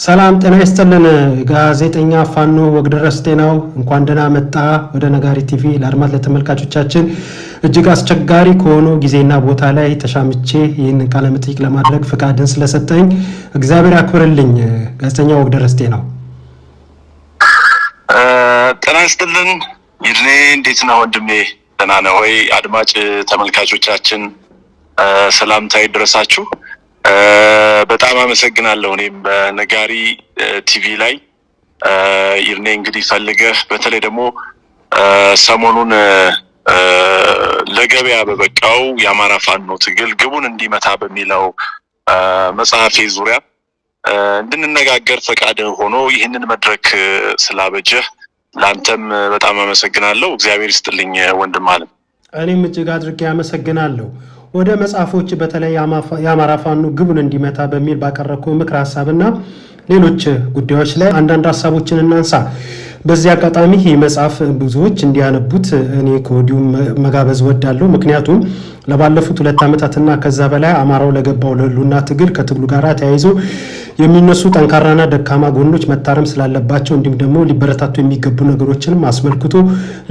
ሰላም ጤና ይስጥልን ጋዜጠኛ ፋኖ ወግደረስ ጤናው እንኳን ደህና መጣ ወደ ነጋሪት ቲቪ። ለአድማጭ ለተመልካቾቻችን እጅግ አስቸጋሪ ከሆነ ጊዜና ቦታ ላይ ተሻምቼ ይህንን ቃለ መጠይቅ ለማድረግ ፍቃድን ስለሰጠኝ እግዚአብሔር ያክብርልኝ። ጋዜጠኛ ወግደረስ ጤናው ጤና ይስጥልን። ይድኔ እንዴት ነው ወንድሜ? ደህና ነህ ወይ? አድማጭ ተመልካቾቻችን ሰላምታ ይድረሳችሁ። በጣም አመሰግናለሁ። እኔም በነጋሪ ቲቪ ላይ ይርኔ እንግዲህ ፈልገህ በተለይ ደግሞ ሰሞኑን ለገበያ በበቃው የአማራ ፋኖ ትግል ግቡን እንዲመታ በሚለው መጽሐፌ ዙሪያ እንድንነጋገር ፈቃድ ሆኖ ይህንን መድረክ ስላበጀህ ላንተም በጣም አመሰግናለሁ። እግዚአብሔር ይስጥልኝ ወንድም አለም። እኔም እጅግ አድርጌ አመሰግናለሁ። ወደ መጽሐፎች በተለይ የአማራ ፋኖ ግቡን እንዲመታ በሚል ባቀረብከው ምክር ሐሳብና ሌሎች ጉዳዮች ላይ አንዳንድ ሐሳቦችን እናንሳ። በዚህ አጋጣሚ ይህ መጽሐፍ ብዙዎች እንዲያነቡት እኔ ከወዲሁ መጋበዝ ወዳለሁ። ምክንያቱም ለባለፉት 2 ዓመታትና ከዛ በላይ አማራው ለገባው ለህልውና ትግል ከትግሉ ጋር ተያይዞ የሚነሱ ጠንካራና ደካማ ጎኖች መታረም ስላለባቸው እንዲሁም ደግሞ ሊበረታቱ የሚገቡ ነገሮችንም አስመልክቶ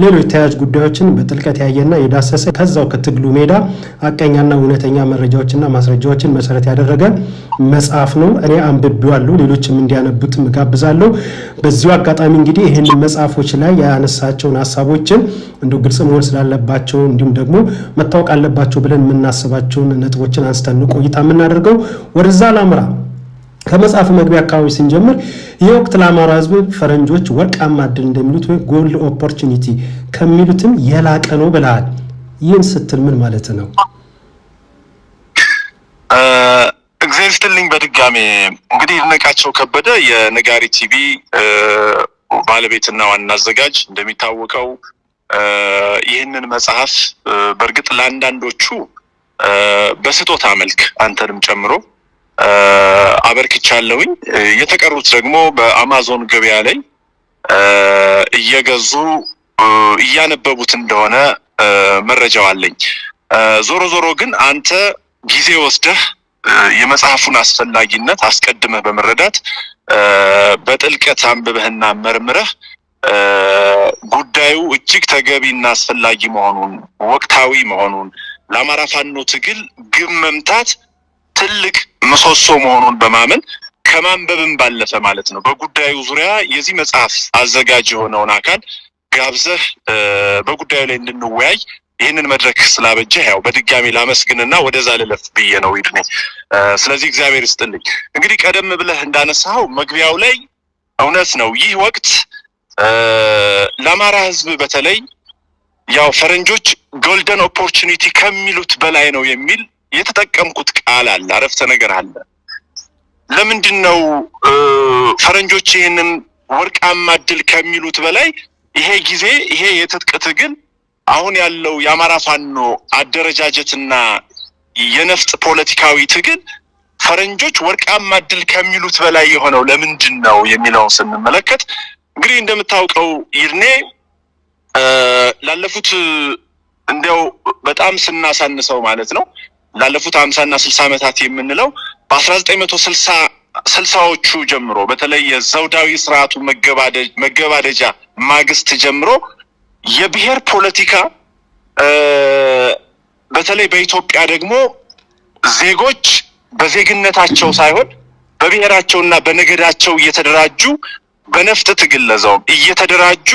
ሌሎች ተያያዥ ጉዳዮችን በጥልቀት ያየና የዳሰሰ ከዛው ከትግሉ ሜዳ አቀኛና እውነተኛ መረጃዎችና ማስረጃዎችን መሰረት ያደረገ መጽሐፍ ነው። እኔ አንብቤዋለሁ፣ ሌሎችም እንዲያነቡት ጋብዛለሁ። በዚሁ አጋጣሚ እንግዲህ ይህን መጽሐፎች ላይ ያነሳቸውን ሐሳቦችን እንደው ግልጽ መሆን ስላለባቸው እንዲሁም ደግሞ መታወቅ አለባቸው ብለን የምናስባቸውን ነጥቦችን አንስተን ቆይታ የምናደርገው ወደዛ ላምራ። ከመጽሐፍ መግቢያ አካባቢ ስንጀምር የወቅት ለአማራ ህዝብ ፈረንጆች ወርቃማ ዕድል እንደሚሉት ወይ ጎልድ ኦፖርቹኒቲ ከሚሉትም የላቀ ነው ብለሃል። ይህን ስትል ምን ማለት ነው? እግዚአብሔር ይስጥልኝ። በድጋሜ እንግዲህ ይድነቃቸው ከበደ የነጋሪ ቲቪ ባለቤትና ዋና አዘጋጅ፣ እንደሚታወቀው ይህንን መጽሐፍ በእርግጥ ለአንዳንዶቹ በስጦታ መልክ አንተንም ጨምሮ አበርክቻለሁኝ። የተቀሩት ደግሞ በአማዞን ገበያ ላይ እየገዙ እያነበቡት እንደሆነ መረጃው አለኝ። ዞሮ ዞሮ ግን አንተ ጊዜ ወስደህ የመጽሐፉን አስፈላጊነት አስቀድመህ በመረዳት በጥልቀት አንብበህና መርምረህ ጉዳዩ እጅግ ተገቢና አስፈላጊ መሆኑን፣ ወቅታዊ መሆኑን፣ ለአማራ ፋኖ ትግል ግብ መምታት ትልቅ ምሰሶ መሆኑን በማመን ከማንበብም ባለፈ ማለት ነው በጉዳዩ ዙሪያ የዚህ መጽሐፍ አዘጋጅ የሆነውን አካል ጋብዘህ በጉዳዩ ላይ እንድንወያይ ይህንን መድረክ ስላበጀህ ያው በድጋሚ ላመስግንና ወደዛ ልለፍ ብዬ ነው ይድኔ። ስለዚህ እግዚአብሔር ይስጥልኝ። እንግዲህ ቀደም ብለህ እንዳነሳው መግቢያው ላይ እውነት ነው ይህ ወቅት ለአማራ ህዝብ በተለይ ያው ፈረንጆች ጎልደን ኦፖርቹኒቲ ከሚሉት በላይ ነው የሚል የተጠቀምኩት ቃል አለ፣ አረፍተ ነገር አለ። ለምንድን ነው ፈረንጆች ይህንን ወርቃማ ዕድል ከሚሉት በላይ ይሄ ጊዜ ይሄ የትጥቅ ትግል አሁን ያለው የአማራ ፋኖ አደረጃጀትና የነፍጥ ፖለቲካዊ ትግል ፈረንጆች ወርቃማ ዕድል ከሚሉት በላይ የሆነው ለምንድን ነው የሚለውን ስንመለከት እንግዲህ እንደምታውቀው ይርኔ ላለፉት እንዲያው በጣም ስናሳንሰው ማለት ነው ላለፉት 50 እና 60 ዓመታት የምንለው በ1960ዎቹ ጀምሮ በተለይ የዘውዳዊ ስርዓቱ መገባደጃ ማግስት ጀምሮ የብሔር ፖለቲካ በተለይ በኢትዮጵያ ደግሞ ዜጎች በዜግነታቸው ሳይሆን በብሔራቸውና በነገዳቸው እየተደራጁ በነፍጥ ትግል ለዛውም እየተደራጁ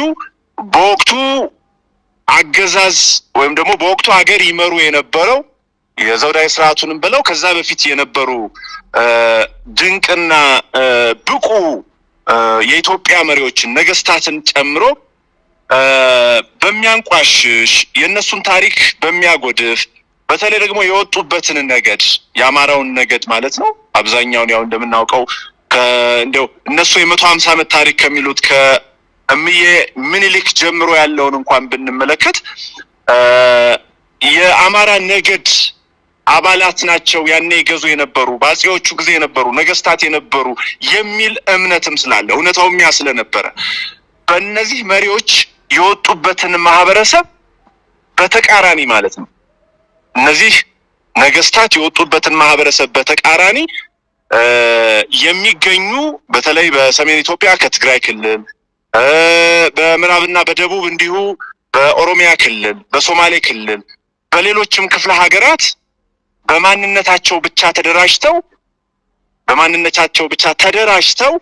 በወቅቱ አገዛዝ ወይም ደግሞ በወቅቱ ሀገር ይመሩ የነበረው የዘውዳዊ ስርዓቱንም ብለው ከዛ በፊት የነበሩ ድንቅና ብቁ የኢትዮጵያ መሪዎችን ነገስታትን ጨምሮ በሚያንቋሽሽ የእነሱን ታሪክ በሚያጎድፍ በተለይ ደግሞ የወጡበትን ነገድ የአማራውን ነገድ ማለት ነው አብዛኛውን ያው እንደምናውቀው እንደው እነሱ የ150 ዓመት ታሪክ ከሚሉት ከእምዬ ምኒልክ ጀምሮ ያለውን እንኳን ብንመለከት የአማራ ነገድ አባላት ናቸው ያኔ ይገዙ የነበሩ ባጼዎቹ ጊዜ የነበሩ ነገስታት የነበሩ የሚል እምነትም ስላለ እውነታውም ያ ስለነበረ በእነዚህ መሪዎች የወጡበትን ማህበረሰብ በተቃራኒ ማለት ነው እነዚህ ነገስታት የወጡበትን ማህበረሰብ በተቃራኒ የሚገኙ በተለይ በሰሜን ኢትዮጵያ ከትግራይ ክልል በምዕራብና በደቡብ እንዲሁ በኦሮሚያ ክልል በሶማሌ ክልል በሌሎችም ክፍለ ሀገራት በማንነታቸው ብቻ ተደራጅተው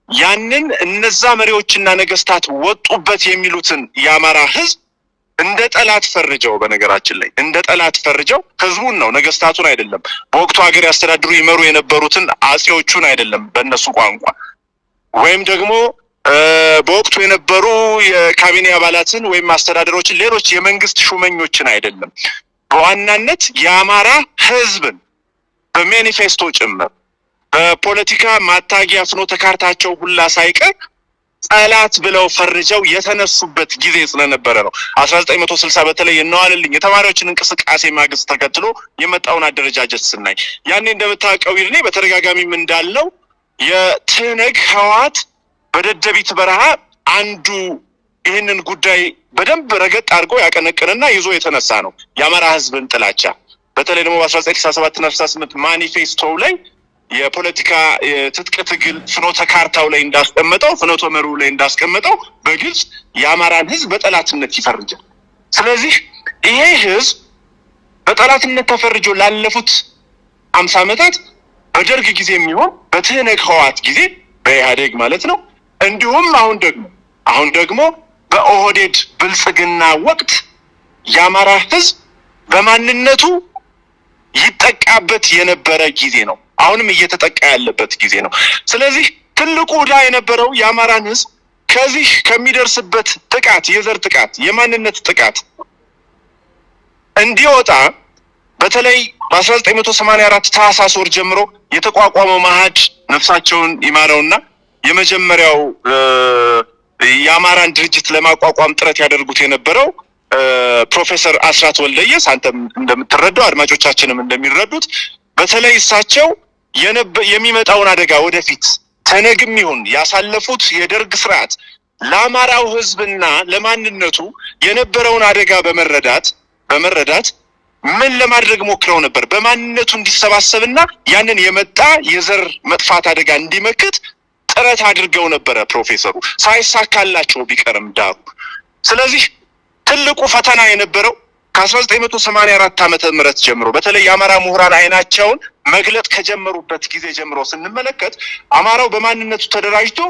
ያንን እነዛ መሪዎችና ነገስታት ወጡበት የሚሉትን የአማራ ህዝብ እንደ ጠላት ፈርጀው በነገራችን ላይ እንደ ጠላት ፈርጀው ህዝቡን ነው ነገስታቱን አይደለም በወቅቱ ሀገር ያስተዳድሩ ይመሩ የነበሩትን አጼዎቹን አይደለም በእነሱ ቋንቋ ወይም ደግሞ በወቅቱ የነበሩ የካቢኔ አባላትን ወይም አስተዳደሮችን ሌሎች የመንግስት ሹመኞችን አይደለም በዋናነት የአማራ ህዝብን በማኒፌስቶ ጭምር በፖለቲካ ማታጊያ ፍኖተ ካርታቸው ሁላ ሳይቀር ጠላት ብለው ፈርጀው የተነሱበት ጊዜ ስለነበረ ነው 1960 በተለይ የነዋልልኝ የተማሪዎችን እንቅስቃሴ ማግስት ተከትሎ የመጣውን አደረጃጀት ስናይ ያኔ እንደምታውቀው ይርኔ በተደጋጋሚም እንዳለው የትነግ ህወሓት በደደቢት በረሃ አንዱ ይህንን ጉዳይ በደንብ ረገጥ አድርጎ ያቀነቀነና ይዞ የተነሳ ነው የአማራ ህዝብን ጥላቻ በተለይ ደግሞ በ1967 እና 68 ማኒፌስቶው ላይ የፖለቲካ የትጥቅ ትግል ፍኖተ ካርታው ላይ እንዳስቀመጠው ፍኖተ መርሁ ላይ እንዳስቀመጠው በግልጽ የአማራን ህዝብ በጠላትነት ይፈርጃል ስለዚህ ይሄ ህዝብ በጠላትነት ተፈርጆ ላለፉት 50 ዓመታት በደርግ ጊዜ የሚሆን በትህነግ ህወሓት ጊዜ በኢህአዴግ ማለት ነው እንዲሁም አሁን ደግሞ በኦህዴድ ብልጽግና ወቅት የአማራ ህዝብ በማንነቱ ይጠቃበት የነበረ ጊዜ ነው አሁንም እየተጠቃ ያለበት ጊዜ ነው ስለዚህ ትልቁ ዕዳ የነበረው የአማራን ህዝብ ከዚህ ከሚደርስበት ጥቃት የዘር ጥቃት የማንነት ጥቃት እንዲወጣ በተለይ በ1984 ታህሳስ ወር ጀምሮ የተቋቋመው ማህድ ነፍሳቸውን ይማረውና የመጀመሪያው የአማራን ድርጅት ለማቋቋም ጥረት ያደርጉት የነበረው ፕሮፌሰር አስራት ወልደየስ አንተም እንደምትረዳው አድማጮቻችንም እንደሚረዱት በተለይ እሳቸው የሚመጣውን አደጋ ወደፊት ተነግም ይሁን ያሳለፉት የደርግ ስርዓት ለአማራው ህዝብና ለማንነቱ የነበረውን አደጋ በመረዳት ምን ለማድረግ ሞክረው ነበር በማንነቱ እንዲሰባሰብና ያንን የመጣ የዘር መጥፋት አደጋ እንዲመክት ጥረት አድርገው ነበር ፕሮፌሰሩ ሳይሳካላቸው ቢቀርም ዳሩ ስለዚህ ትልቁ ፈተና የነበረው ከ1984 ዓመተ ምህረት ጀምሮ በተለይ የአማራ ምሁራን አይናቸውን መግለጥ ከጀመሩበት ጊዜ ጀምሮ ስንመለከት አማራው በማንነቱ ተደራጅቶ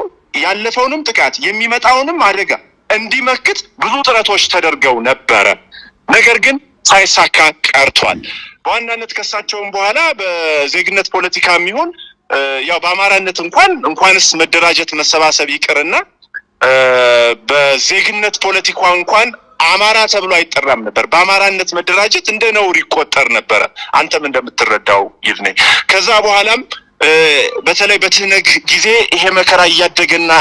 ያለፈውንም ጥቃት የሚመጣውንም አደጋ እንዲመክት ብዙ ጥረቶች ተደርገው ነበር ነገር ግን ሳይሳካ ቀርቷል በዋናነት ከሳቸውም በኋላ በዜግነት ፖለቲካ የሚሆን ያው በአማራነት እንኳንስ መደራጀት መሰባሰብ ይቅርና በዜግነት ፖለቲካ እንኳን አማራ ተብሎ አይጠራም ነበር በአማራነት መደራጀት እንደ ነውር ይቆጠር ነበር አንተም እንደምትረዳው ይልኔ ከዛ በኋላም በተለይ በትህነግ ጊዜ ይሄ መከራ እያደገና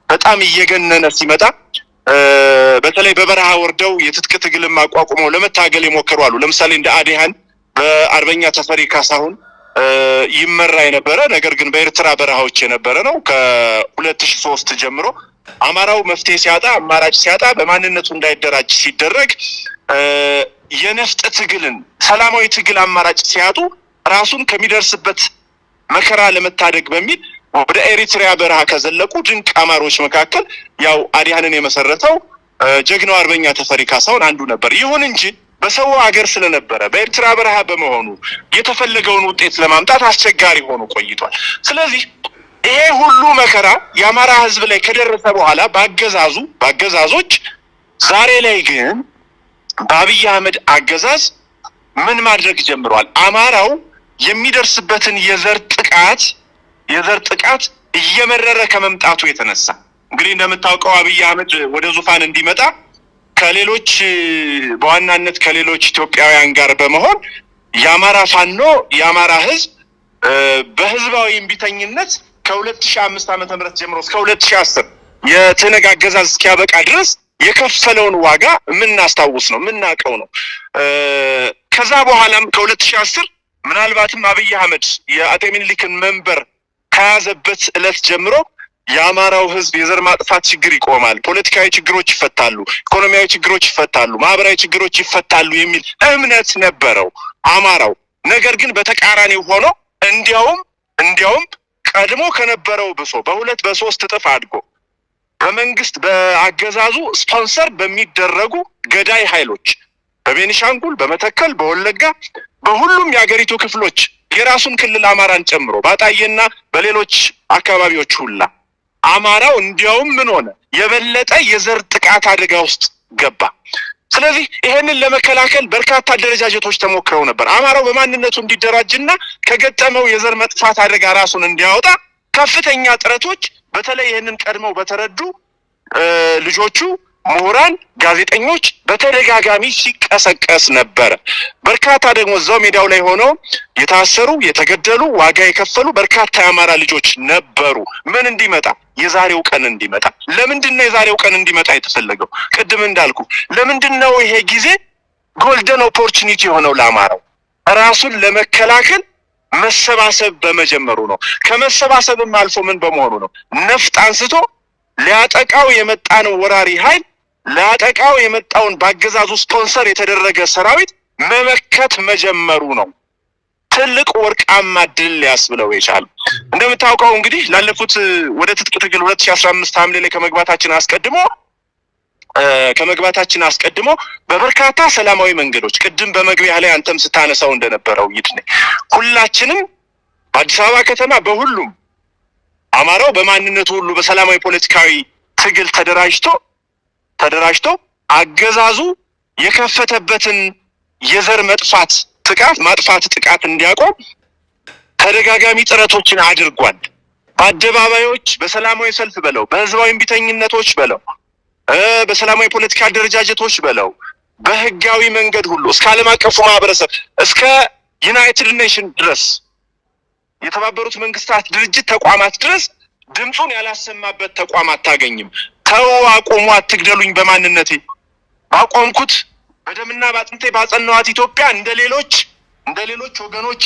በጣም እየገነነ ሲመጣ በተለይ በበረሃ ወርደው የትጥቅ ትግል ማቋቋመው ለመታገል የሞከሩ አሉ ለምሳሌ እንደ አዲሃን በአርበኛ ተፈሪ ካሳሁን ይመራ የነበረ ነገር ግን በኤርትራ በረሃዎች የነበረ ነው ከ2003 ጀምሮ አማራው መፍትሄ ሲያጣ አማራጭ ሲያጣ በማንነቱ እንዳይደራጅ ሲደረግ የነፍጥ ትግልን ሰላማዊ ትግል አማራጭ ሲያጡ ራሱን ከሚደርስበት መከራ ለመታደግ በሚል ወደ ኤሪትሪያ በረሃ ከዘለቁ ድንቅ አማሮች መካከል ያው አዲሃንን የመሰረተው ጀግናው አርበኛ ተፈሪ ካሳሁን አንዱ ነበር ይሁን እንጂ በሰው ሀገር ስለነበረ በኤርትራ በረሃ በመሆኑ የተፈለገውን ውጤት ለማምጣት አስቸጋሪ ሆኖ ቆይቷል ስለዚህ ይሄ ሁሉ መከራ የአማራ ህዝብ ላይ ከደረሰ በኋላ ባገዛዞች ዛሬ ላይ ግን በአብይ አህመድ አገዛዝ ምን ማድረግ ጀምሯል አማራው የሚደርስበትን የዘር ጥቃት እየመረረ ከመምጣቱ የተነሳ እንግዲህ እንደምታውቀው አብይ አህመድ ወደ ዙፋን እንዲመጣ ከሌሎች በዋናነት ከሌሎች ኢትዮጵያውያን ጋር በመሆን የአማራ ፋኖ የአማራ ህዝብ በህዝባዊ እምቢተኝነት ከ2005 ዓመተ ምህረት ጀምሮ እስከ 2010 የትነግ አገዛዝ እስኪያበቃ ድረስ የከፈለውን ዋጋ የምናስታውስ ነው የምናውቀው ነው ከዛ በኋላም ከ2010 ምናልባትም አብይ አህመድ የአጤ ምኒልክን መንበር ከያዘበት ዕለት ጀምሮ የአማራው ህዝብ የዘር ማጥፋት ችግር ይቆማል ፖለቲካዊ ችግሮች ይፈታሉ ኢኮኖሚያዊ ችግሮች ይፈታሉ ማህበራዊ ችግሮች ይፈታሉ የሚል እምነት ነበረው አማራው ነገር ግን በተቃራኒው ሆኖ እንዲያውም እንዲያውም ቀድሞ ከነበረው ብሶ በሁለት በሶስት እጥፍ አድጎ በመንግስት በአገዛዙ ስፖንሰር በሚደረጉ ገዳይ ኃይሎች በቤኒሻንጉል፣ በመተከል፣ በወለጋ በሁሉም የአገሪቱ ክፍሎች የራሱን ክልል አማራን ጨምሮ ባጣየና በሌሎች አካባቢዎች ሁላ አማራው እንዲያውም ምን ሆነ የበለጠ የዘር ጥቃት አደጋ ውስጥ ገባ። ስለዚህ ይሄንን ለመከላከል በርካታ አደረጃጀቶች ተሞክረው ነበር። አማራው በማንነቱ እንዲደራጅና ከገጠመው የዘር መጥፋት አደጋ ራሱን እንዲያወጣ ከፍተኛ ጥረቶች በተለይ ይሄንን ቀድመው በተረዱ ልጆቹ፣ ምሁራን፣ ጋዜጠኞች በተደጋጋሚ ሲቀሰቀስ ነበር። በርካታ ደግሞ እዛው ሜዳው ላይ ሆነው የታሰሩ፣ የተገደሉ፣ ዋጋ የከፈሉ በርካታ የአማራ ልጆች ነበሩ። ምን እንዲመጣ የዛሬው ቀን እንዲመጣ። ለምንድነው የዛሬው ቀን እንዲመጣ የተፈለገው? ቅድም እንዳልኩ ለምንድነው ይሄ ጊዜ ጎልደን ኦፖርቹኒቲ የሆነው ለአማራው ራሱን ለመከላከል መሰባሰብ በመጀመሩ ነው። ከመሰባሰብም አልፎ ምን በመሆኑ ነው? ነፍጥ አንስቶ ሊያጠቃው የመጣን ወራሪ ኃይል ሊያጠቃው የመጣውን በአገዛዙ ስፖንሰር የተደረገ ሰራዊት መመከት መጀመሩ ነው ትልቅ ወርቃማ ድል ሊያስብለው የቻለው። እንደምታውቀው እንግዲህ ላለፉት ወደ ትጥቅ ትግል 2015 ሐምሌ ላይ ከመግባታችን አስቀድሞ በበርካታ ሰላማዊ መንገዶች ቅድም በመግቢያ ላይ አንተም ስታነሳው እንደነበረው ሁላችንም በአዲስ አበባ ከተማ በሁሉም አማራው በማንነቱ ሁሉ በሰላማዊ ፖለቲካዊ ትግል ተደራጅቶ አገዛዙ የከፈተበትን የዘር ማጥፋት ጥቃት እንዲያቆም ተደጋጋሚ ጥረቶችን አድርጓል። በአደባባዮች በሰላማዊ ሰልፍ በለው፣ በህዝባዊ እምቢተኝነቶች በለው፣ በሰላማዊ ፖለቲካ አደረጃጀቶች በለው፣ በህጋዊ መንገድ ሁሉ እስከ ዓለም አቀፉ ማህበረሰብ እስከ ዩናይትድ ኔሽን ድረስ የተባበሩት መንግስታት ድርጅት ተቋማት ድረስ ድምፁን ያላሰማበት ተቋም አታገኝም። ተው፣ አቁሙ፣ አትግደሉኝ፣ በማንነቴ ባቆምኩት በደምና ባጥንቴ ባጸናዋት ኢትዮጵያ እንደሌሎች ወገኖቼ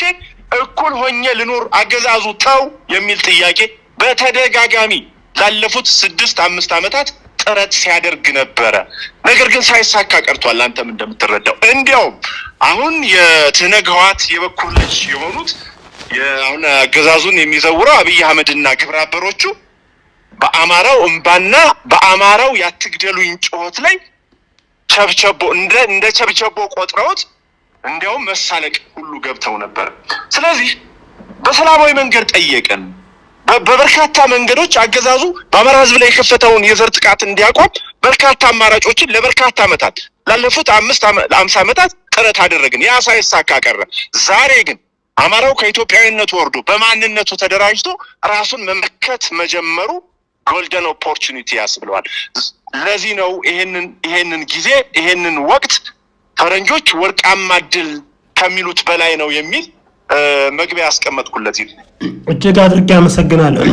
እኩል ሆኜ ልኖር፣ አገዛዙ ተው የሚል ጥያቄ በተደጋጋሚ ላለፉት 6-5 ዓመታት ጥረት ሲያደርግ ነበረ። ነገር ግን ሳይሳካ ቀርቷል። አንተም እንደምትረዳው እንዲያውም አሁን የትህነግ ህወሓት የበኩር ልጅ የሆኑት አሁን አገዛዙን የሚዘውረው አብይ አህመድና ግብረ አበሮቹ በአማራው እንባና በአማራው ያትግደሉኝ ጩኸት ላይ እንደ ቸብቸቦ ቆጥረውት እንዲያውም መሳለቅ ሁሉ ገብተው ነበር። ስለዚህ በሰላማዊ መንገድ ጠየቀን። በበርካታ መንገዶች አገዛዙ በአማራ ህዝብ ላይ የከፈተውን የዘር ጥቃት እንዲያቆም በርካታ አማራጮችን ለበርካታ ዓመታት ላለፉት 50 ዓመታት ጥረት አደረግን። ያ ሳይሳካ ቀረ። ዛሬ ግን አማራው ከኢትዮጵያዊነቱ ወርዶ በማንነቱ ተደራጅቶ ራሱን መመከት መጀመሩ ጎልደን ኦፖርቹኒቲ ያስብለዋል። ለዚህ ነው ይሄንን ጊዜ ይሄንን ወቅት ፈረንጆች ወርቃማ ድል ከሚሉት በላይ ነው የሚል መግቢያ ያስቀመጥኩለት። እጅግ አድርጌ አመሰግናለሁ።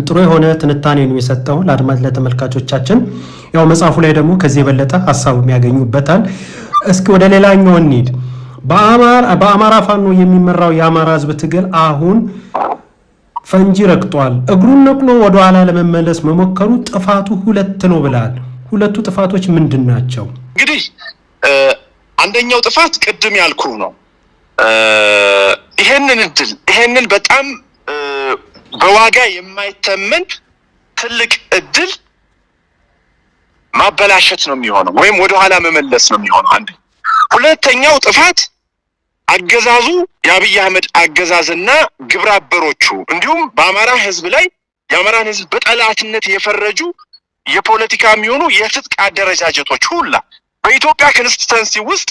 ጥሩ የሆነ ትንታኔ ነው የሰጠው ለአድማጭ ለተመልካቾቻችን። ያው መጽሐፉ ላይ ደግሞ ከዚህ የበለጠ ሐሳብ የሚያገኙበታል። እስኪ ወደ ሌላኛው እንሂድ። በአማራ ፋኖ የሚመራው የአማራ ህዝብ ትግል አሁን ፈንጂ ረግጧል። እግሩን ነቅሎ ወደ ኋላ ለመመለስ መሞከሩ ጥፋቱ 2 ነው ብለዋል። ሁለቱ ጥፋቶች ምንድን ናቸው? እንግዲህ አንደኛው ጥፋት ቅድም ያልኩ ነው። ይሄንን በጣም በዋጋ የማይተመን ትልቅ እድል ማበላሸት ነው የሚሆነው፣ ወይም ወደ ኋላ መመለስ ነው የሚሆነው። አንድ ሁለተኛው ጥፋት አገዛዙ የአብይ አህመድ አገዛዝና ግብረ አበሮቹ እንዲሁም በአማራ ህዝብ ላይ የአማራን ህዝብ በጠላትነት የፈረጁ የፖለቲካ የሚሆኑ የትጥቅ አደረጃጀቶች ሁላ በኢትዮጵያ ኮንስቲትንሲ ውስጥ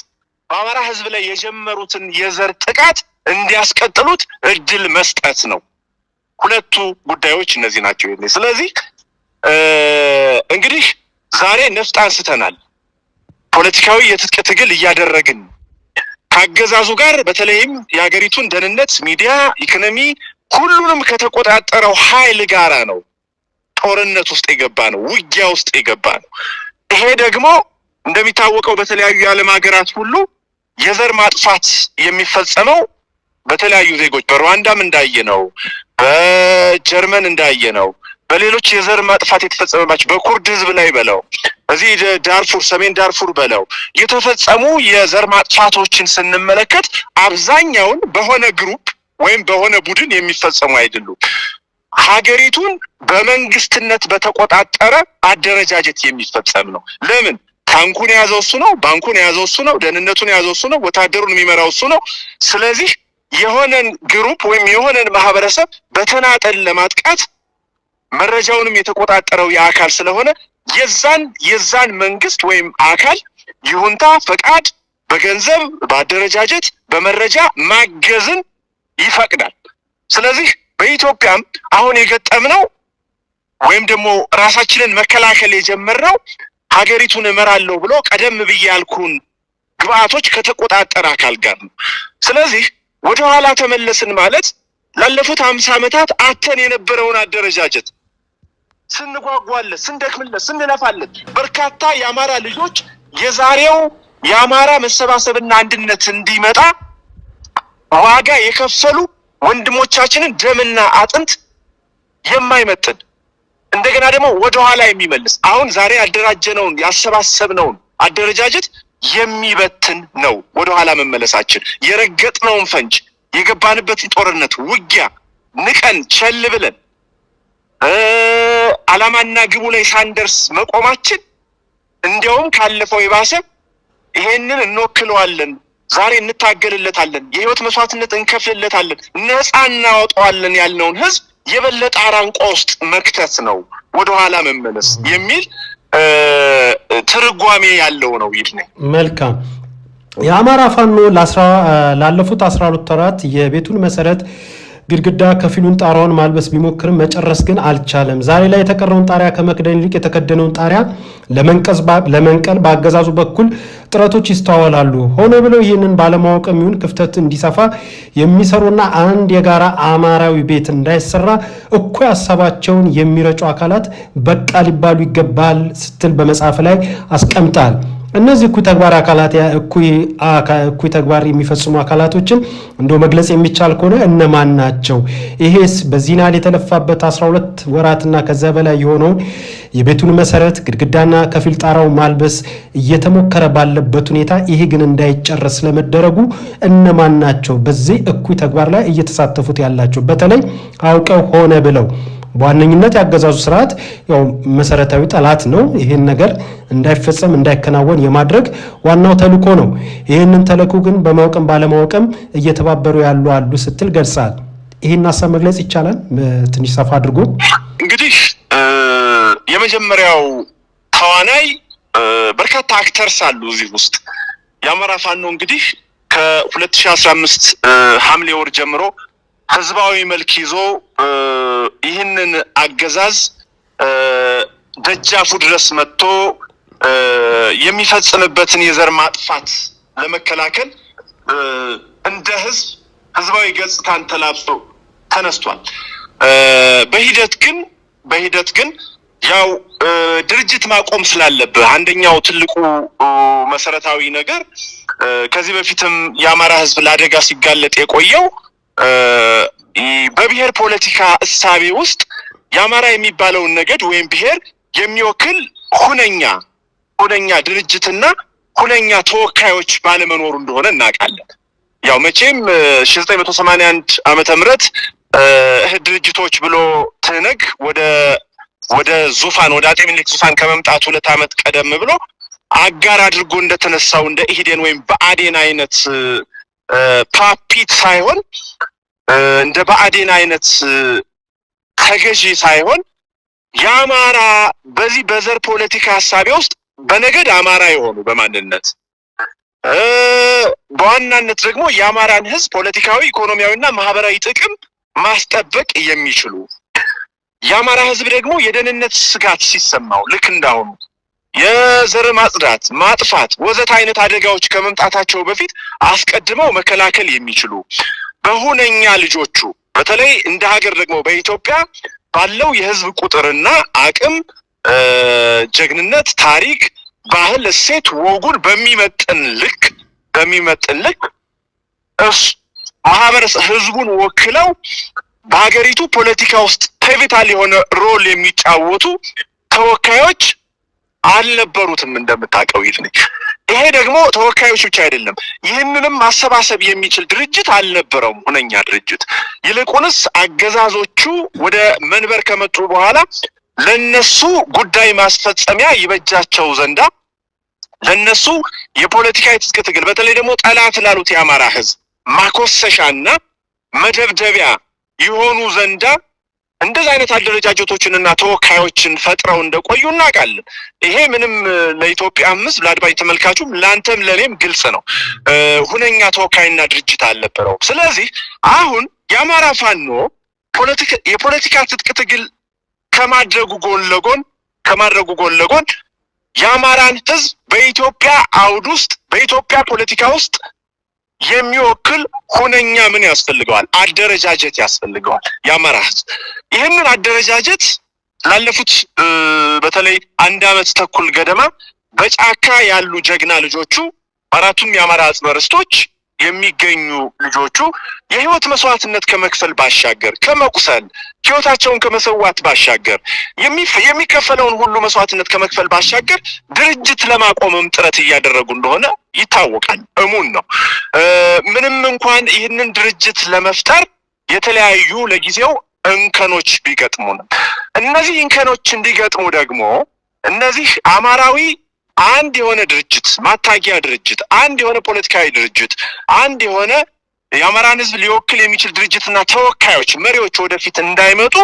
በአማራ ህዝብ ላይ የጀመሩትን የዘር ጥቃት እንዲያስቀጥሉት እድል መስጠት ነው። ሁለቱ ጉዳዮች እነዚህ ናቸው። ስለዚህ እንግዲህ ዛሬ ነፍጥ አንስተናል። ፖለቲካዊ የትጥቅ ትግል እያደረግን ከአገዛዙ ጋር በተለይም የሀገሪቱን ደህንነት፣ ሚዲያ፣ ኢኮኖሚ ሁሉንም ከተቆጣጠረው ኃይል ጋራ ነው ጦርነት ውስጥ የገባ ነው፣ ውጊያ ውስጥ የገባ ነው። ይሄ ደግሞ እንደሚታወቀው በተለያዩ የዓለም ሀገራት ሁሉ የዘር ማጥፋት የሚፈጸመው በተለያዩ ዜጎች በሩዋንዳም እንዳየነው፣ በጀርመን እንዳየነው፣ በሌሎች የዘር ማጥፋት የተፈጸመባቸው በኩርድ ህዝብ ላይ በለው እዚህ ዳርፉር ሰሜን ዳርፉር በለው የተፈጸሙ የዘር ማጥፋቶችን ስንመለከት አብዛኛውን በሆነ ግሩፕ ወይም በሆነ ቡድን የሚፈጸሙ አይደሉም። ሀገሪቱን በመንግስትነት በተቆጣጠረ አደረጃጀት የሚፈጸም ነው። ለምን? ታንኩን የያዘው እሱ ነው፣ ባንኩን የያዘው እሱ ነው፣ ደህንነቱን የያዘው እሱ ነው፣ ወታደሩን የሚመራው እሱ ነው። ስለዚህ የሆነን ግሩፕ ወይም የሆነን ማህበረሰብ በተናጠል ለማጥቃት መረጃውንም የተቆጣጠረው የአካል ስለሆነ የዛን መንግስት ወይም አካል ይሁንታ፣ ፈቃድ፣ በገንዘብ፣ በአደረጃጀት፣ በመረጃ ማገዝን ይፈቅዳል። ስለዚህ በኢትዮጵያም አሁን የገጠምነው ወይም ደግሞ ራሳችንን መከላከል የጀመርነው ሀገሪቱን እመራለሁ ብሎ ቀደም ብዬ ያልኩን ግብአቶች ከተቆጣጠረ አካል ጋር ነው። ስለዚህ ወደ ኋላ ተመለስን ማለት ላለፉት 50 ዓመታት አተን የነበረውን አደረጃጀት ስንጓጓለት፣ ስንደክምለት፣ ስንለፋለት በርካታ የአማራ ልጆች የዛሬው የአማራ መሰባሰብና አንድነት እንዲመጣ ዋጋ የከፈሉ ወንድሞቻችንን ደምና አጥንት የማይመጥን እንደገና ደግሞ ወደ ኋላ የሚመልስ አሁን ዛሬ ያደራጀነውን ያሰባሰብነውን አደረጃጀት የሚበትን ነው። ወደ ኋላ መመለሳችን የረገጥነውን ፈንጅ የገባንበትን ጦርነት ውጊያ ንቀን ቸል ብለን ዓላማና ግቡ ላይ ሳንደርስ መቆማችን እንዲያውም ካለፈው የባሰ ይሄንን እንወክለዋለን፣ ዛሬ እንታገልለታለን፣ የህይወት መስዋዕትነት እንከፍልለታለን፣ ነፃ እናወጣዋለን ያልነውን ህዝብ የበለጠ አራንቋ ውስጥ መክተት ነው ወደ ኋላ መመለስ የሚል ትርጓሜ ያለው ነው። ይድነኝ መልካም። የአማራ ፋኖ ላለፉት 12 ወራት የቤቱን መሰረት ግድግዳ ከፊሉን ጣራውን ማልበስ ቢሞክርም መጨረስ ግን አልቻለም። ዛሬ ላይ የተቀረውን ጣሪያ ከመክደን ይልቅ የተከደነውን ጣሪያ ለመንቀል በአገዛዙ በኩል ጥረቶች ይስተዋላሉ። ሆኖ ብለው ይህንን ባለማወቅ የሚሆን ክፍተት እንዲሰፋ የሚሰሩና አንድ የጋራ አማራዊ ቤት እንዳይሰራ እኩይ ሀሳባቸውን የሚረጩ አካላት በቃ ሊባሉ ይገባል ስትል በመጽሐፍ ላይ አስቀምጣል። እነዚህ እኩይ ተግባር አካላት እኩይ ተግባር የሚፈጽሙ አካላቶችን እንደው መግለጽ የሚቻል ከሆነ እነማን ናቸው? ይሄስ በዚህ ናል የተለፋበት 12 ወራትና ከዛ በላይ የሆነውን የቤቱን መሰረት ግድግዳና ከፊል ጣራው ማልበስ እየተሞከረ ባለበት ሁኔታ ይሄ ግን እንዳይጨረስ ለመደረጉ እነማን ናቸው በዚህ እኩይ ተግባር ላይ እየተሳተፉት ያላቸው? በተለይ አውቀው ሆነ ብለው በዋነኝነት ያገዛዙ ስርዓት ያው መሰረታዊ ጠላት ነው። ይሄን ነገር እንዳይፈጸም እንዳይከናወን የማድረግ ዋናው ተልእኮ ነው። ይሄንን ተልእኮ ግን በማወቅም ባለማወቅም እየተባበሩ አሉ ስትል ገልጻል። ይሄን ሀሳብ መግለጽ ይቻላል ትንሽ ሰፋ አድርጎ? እንግዲህ የመጀመሪያው ተዋናይ በርካታ አክተርስ አሉ እዚህ ውስጥ። የአማራ ፋኖ እንግዲህ ከ2015 ሐምሌ ወር ጀምሮ ህዝባዊ መልክ ይዞ ይህንን አገዛዝ ደጃፉ ድረስ መጥቶ የሚፈጽምበትን የዘር ማጥፋት ለመከላከል እንደ ህዝባዊ ገጽታን ተላብሶ ተነስቷል። በሂደት ግን ያው ድርጅት ማቆም ስላለብህ አንደኛው ትልቁ መሰረታዊ ነገር ከዚህ በፊትም የአማራ ህዝብ ለአደጋ ሲጋለጥ የቆየው በብሔር ፖለቲካ እሳቤ ውስጥ የአማራ የሚባለውን ነገድ ወይም ብሔር የሚወክል ሁነኛ ድርጅትና ሁነኛ ተወካዮች ባለመኖሩ እንደሆነ እናውቃለን። ያው መቼም 1981 ዓመተ ምህረት እህት ድርጅቶች ብሎ ትነግ ወደ ዙፋን ወደ አጤ ምኒልክ ዙፋን ከመምጣቱ 2 ዓመት ቀደም ብሎ አጋር አድርጎ እንደተነሳው እንደ ኢህዴን ወይም ብአዴን አይነት ፓፒት ሳይሆን እንደ ብአዴን አይነት ተገዢ ሳይሆን የአማራ በዚህ በዘር ፖለቲካ ሀሳቤ ውስጥ በነገድ አማራ የሆኑ በማንነት በዋናነት ደግሞ የአማራን ህዝብ ፖለቲካዊ፣ ኢኮኖሚያዊና ማህበራዊ ጥቅም ማስጠበቅ የሚችሉ የአማራ ህዝብ ደግሞ የደህንነት ስጋት ሲሰማው ልክ እንዳሁኑ የዘር ማጽዳት፣ ማጥፋት ወዘተ አይነት አደጋዎች ከመምጣታቸው በፊት አስቀድመው መከላከል የሚችሉ በሁነኛ ልጆቹ በተለይ እንደ ሀገር ደግሞ በኢትዮጵያ ባለው የህዝብ ቁጥርና አቅም ጀግንነት፣ ታሪክ፣ ባህል፣ እሴት፣ ወጉን በሚመጥን ልክ ማህበረሰብ ህዝቡን ወክለው በሀገሪቱ ፖለቲካ ውስጥ ፒቮታል የሆነ ሮል የሚጫወቱ ተወካዮች አልነበሩትም። እንደምታውቀው ይልኝ ይሄ ደግሞ ተወካዮች ብቻ አይደለም፣ ይህንንም ማሰባሰብ የሚችል ድርጅት አልነበረውም፣ ሁነኛ ድርጅት። ይልቁንስ አገዛዞቹ ወደ መንበር ከመጡ በኋላ ለነሱ ጉዳይ ማስፈጸሚያ ይበጃቸው ዘንዳ ለነሱ የፖለቲካ የትጥቅ ትግል በተለይ ደግሞ ጠላት ላሉት የአማራ ህዝብ ማኮሰሻና መደብደቢያ የሆኑ ዘንዳ እንደዚህ አይነት አደረጃጀቶችንና ተወካዮችን ፈጥረው እንደቆዩ እናውቃለን። ይሄ ምንም ለኢትዮጵያ ህዝብ ለአድማጭ ተመልካቹም ለአንተም ለኔም ግልጽ ነው። ሁነኛ ተወካይና ድርጅት አልነበረውም። ስለዚህ አሁን የአማራ ፋኖ የፖለቲካ ትጥቅ ትግል ከማድረጉ ጎን ለጎን የአማራን ህዝብ በኢትዮጵያ አውድ ውስጥ በኢትዮጵያ ፖለቲካ ውስጥ የሚወክል ሁነኛ ምን ያስፈልገዋል? አደረጃጀት ያስፈልገዋል የአማራ ህዝብ። ይህንን አደረጃጀት ላለፉት በተለይ 1 ዓመት ተኩል ገደማ በጫካ ያሉ ጀግና ልጆቹ አራቱም የአማራ አጽመ ርስቶች የሚገኙ ልጆቹ የህይወት መስዋዕትነት ከመክፈል ባሻገር ከመቁሰል ህይወታቸውን ከመሰዋት ባሻገር የሚከፈለውን ሁሉ መስዋዕትነት ከመክፈል ባሻገር ድርጅት ለማቆምም ጥረት እያደረጉ እንደሆነ ይታወቃል። እሙን ነው። ምንም እንኳን ይህንን ድርጅት ለመፍጠር የተለያዩ ለጊዜው እንከኖች ቢገጥሙንም እነዚህ እንከኖች እንዲገጥሙ ደግሞ እነዚህ አማራዊ አንድ የሆነ ድርጅት ማታጊያ ድርጅት አንድ የሆነ ፖለቲካዊ ድርጅት አንድ የሆነ የአማራን ህዝብ ሊወክል የሚችል ድርጅትና ተወካዮች መሪዎች ወደፊት እንዳይመጡ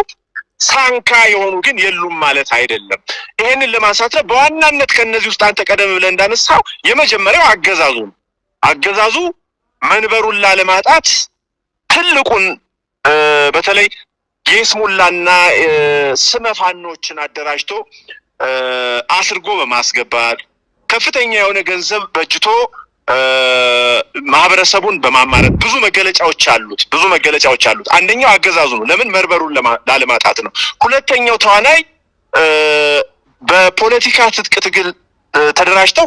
ሳንካ የሆኑ ግን የሉም ማለት አይደለም። ይሄንን ለማንሳት በዋናነት ከነዚህ ውስጥ አንተ ቀደም ብለህ እንዳነሳው የመጀመሪያው አገዛዙ መንበሩን ላለማጣት ትልቁን በተለይ የስሙላና ስመፋኖችን አደራጅቶ አስርጎ በማስገባት ከፍተኛ የሆነ ገንዘብ በጅቶ ማህበረሰቡን በማማረጥ ብዙ መገለጫዎች አሉት። አንደኛው አገዛዙ ነው። ለምን? መንበሩን ላለማጣት ነው። ሁለተኛው ተዋናይ በፖለቲካ ትጥቅ ትግል ተደራጅተው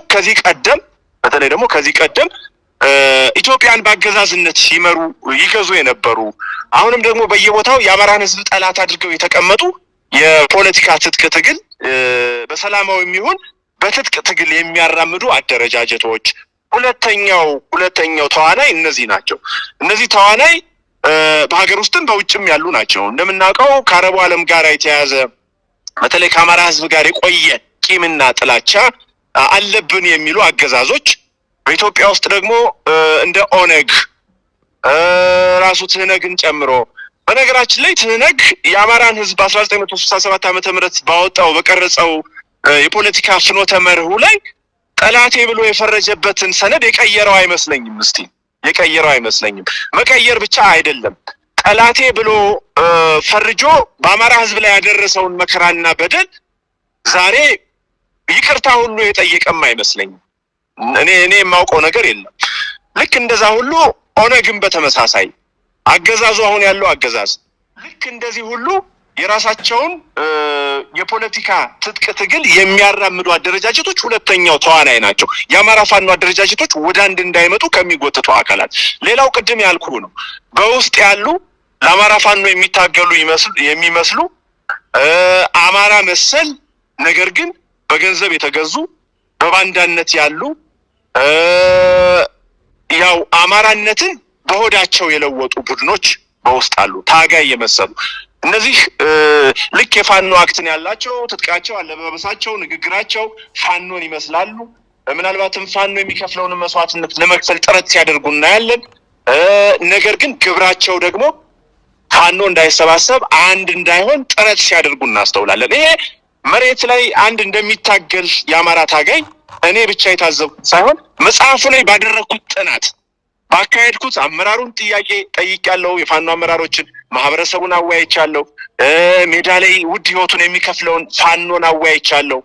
በተለይ ደግሞ ከዚህ ቀደም ኢትዮጵያን በአገዛዝነት ይገዙ የነበሩ አሁንም ደግሞ በየቦታው የአማራን ህዝብ ጠላት አድርገው የተቀመጡ የፖለቲካ ትጥቅ ትግል በሰላማዊ የሚሆን በትጥቅ ትግል የሚያራምዱ አደረጃጀቶች ሁለተኛው ተዋናይ እነዚህ ናቸው። እነዚህ ተዋናይ በሀገር ውስጥም በውጭም ያሉ ናቸው። እንደምናውቀው ከአረቡ ዓለም ጋር የተያያዘ በተለይ ከአማራ ህዝብ ጋር የቆየ ቂምና ጥላቻ አለብን የሚሉ አገዛዞች በኢትዮጵያ ውስጥ ደግሞ እንደ ኦነግ ራሱ ትህነግን ጨምሮ በነገራችን ላይ ትህነግ የአማራን ህዝብ 1967 ዓመተ ምህረት በቀረጸው የፖለቲካ ፍኖተ መርሁ ላይ ጠላቴ ብሎ የፈረጀበትን ሰነድ የቀየረው አይመስለኝም። መቀየር ብቻ አይደለም፣ ጠላቴ ብሎ ፈርጆ በአማራ ህዝብ ላይ ያደረሰውን መከራና በደል ዛሬ ይቅርታ ሁሉ የጠየቀም አይመስለኝም። እኔ የማውቀው ነገር የለም። ልክ እንደዛ ሁሉ ኦነግን በተመሳሳይ አገዛዙ አሁን ያለው አገዛዝ ልክ እንደዚህ ሁሉ የራሳቸውን የፖለቲካ ትጥቅ ትግል የሚያራምዱ አደረጃጀቶች ሁለተኛው ተዋናይ ናቸው። የአማራ ፋኖ አደረጃጀቶች ወደ አንድ እንዳይመጡ ከሚጎትቱ አካላት ሌላው ቅድም ያልኩ ነው። በውስጥ ያሉ ለአማራ ፋኖ የሚታገሉ የሚመስሉ አማራ መሰል ነገር ግን በገንዘብ የተገዙ በባንዳነት ያሉ ያው አማራነትን በሆዳቸው የለወጡ ቡድኖች በውስጥ አሉ፣ ታጋይ የመሰሉ እነዚህ ልክ የፋኖ አክትን ያላቸው ትጥቃቸው፣ አለባበሳቸው፣ ንግግራቸው ፋኖን ይመስላሉ። ምናልባትም ፋኖ የሚከፍለውን መስዋዕትነት ለመክፈል ጥረት ሲያደርጉ እናያለን። ነገር ግን ግብራቸው ደግሞ ፋኖ እንዳይሰባሰብ አንድ እንዳይሆን ጥረት ሲያደርጉ እናስተውላለን። ይሄ መሬት ላይ አንድ እንደሚታገል የአማራ ታጋይ እኔ ብቻ የታዘብኩት ሳይሆን መጽሐፉ ላይ ባደረኩት ጥናት ባካሄድኩት አመራሩን ጥያቄ ጠይቄያለሁ። የፋኖ አመራሮችን ማህበረሰቡን አወያይቻለሁ። ሜዳ ላይ ውድ ህይወቱን የሚከፍለውን ፋኖን አወያይቻለሁ።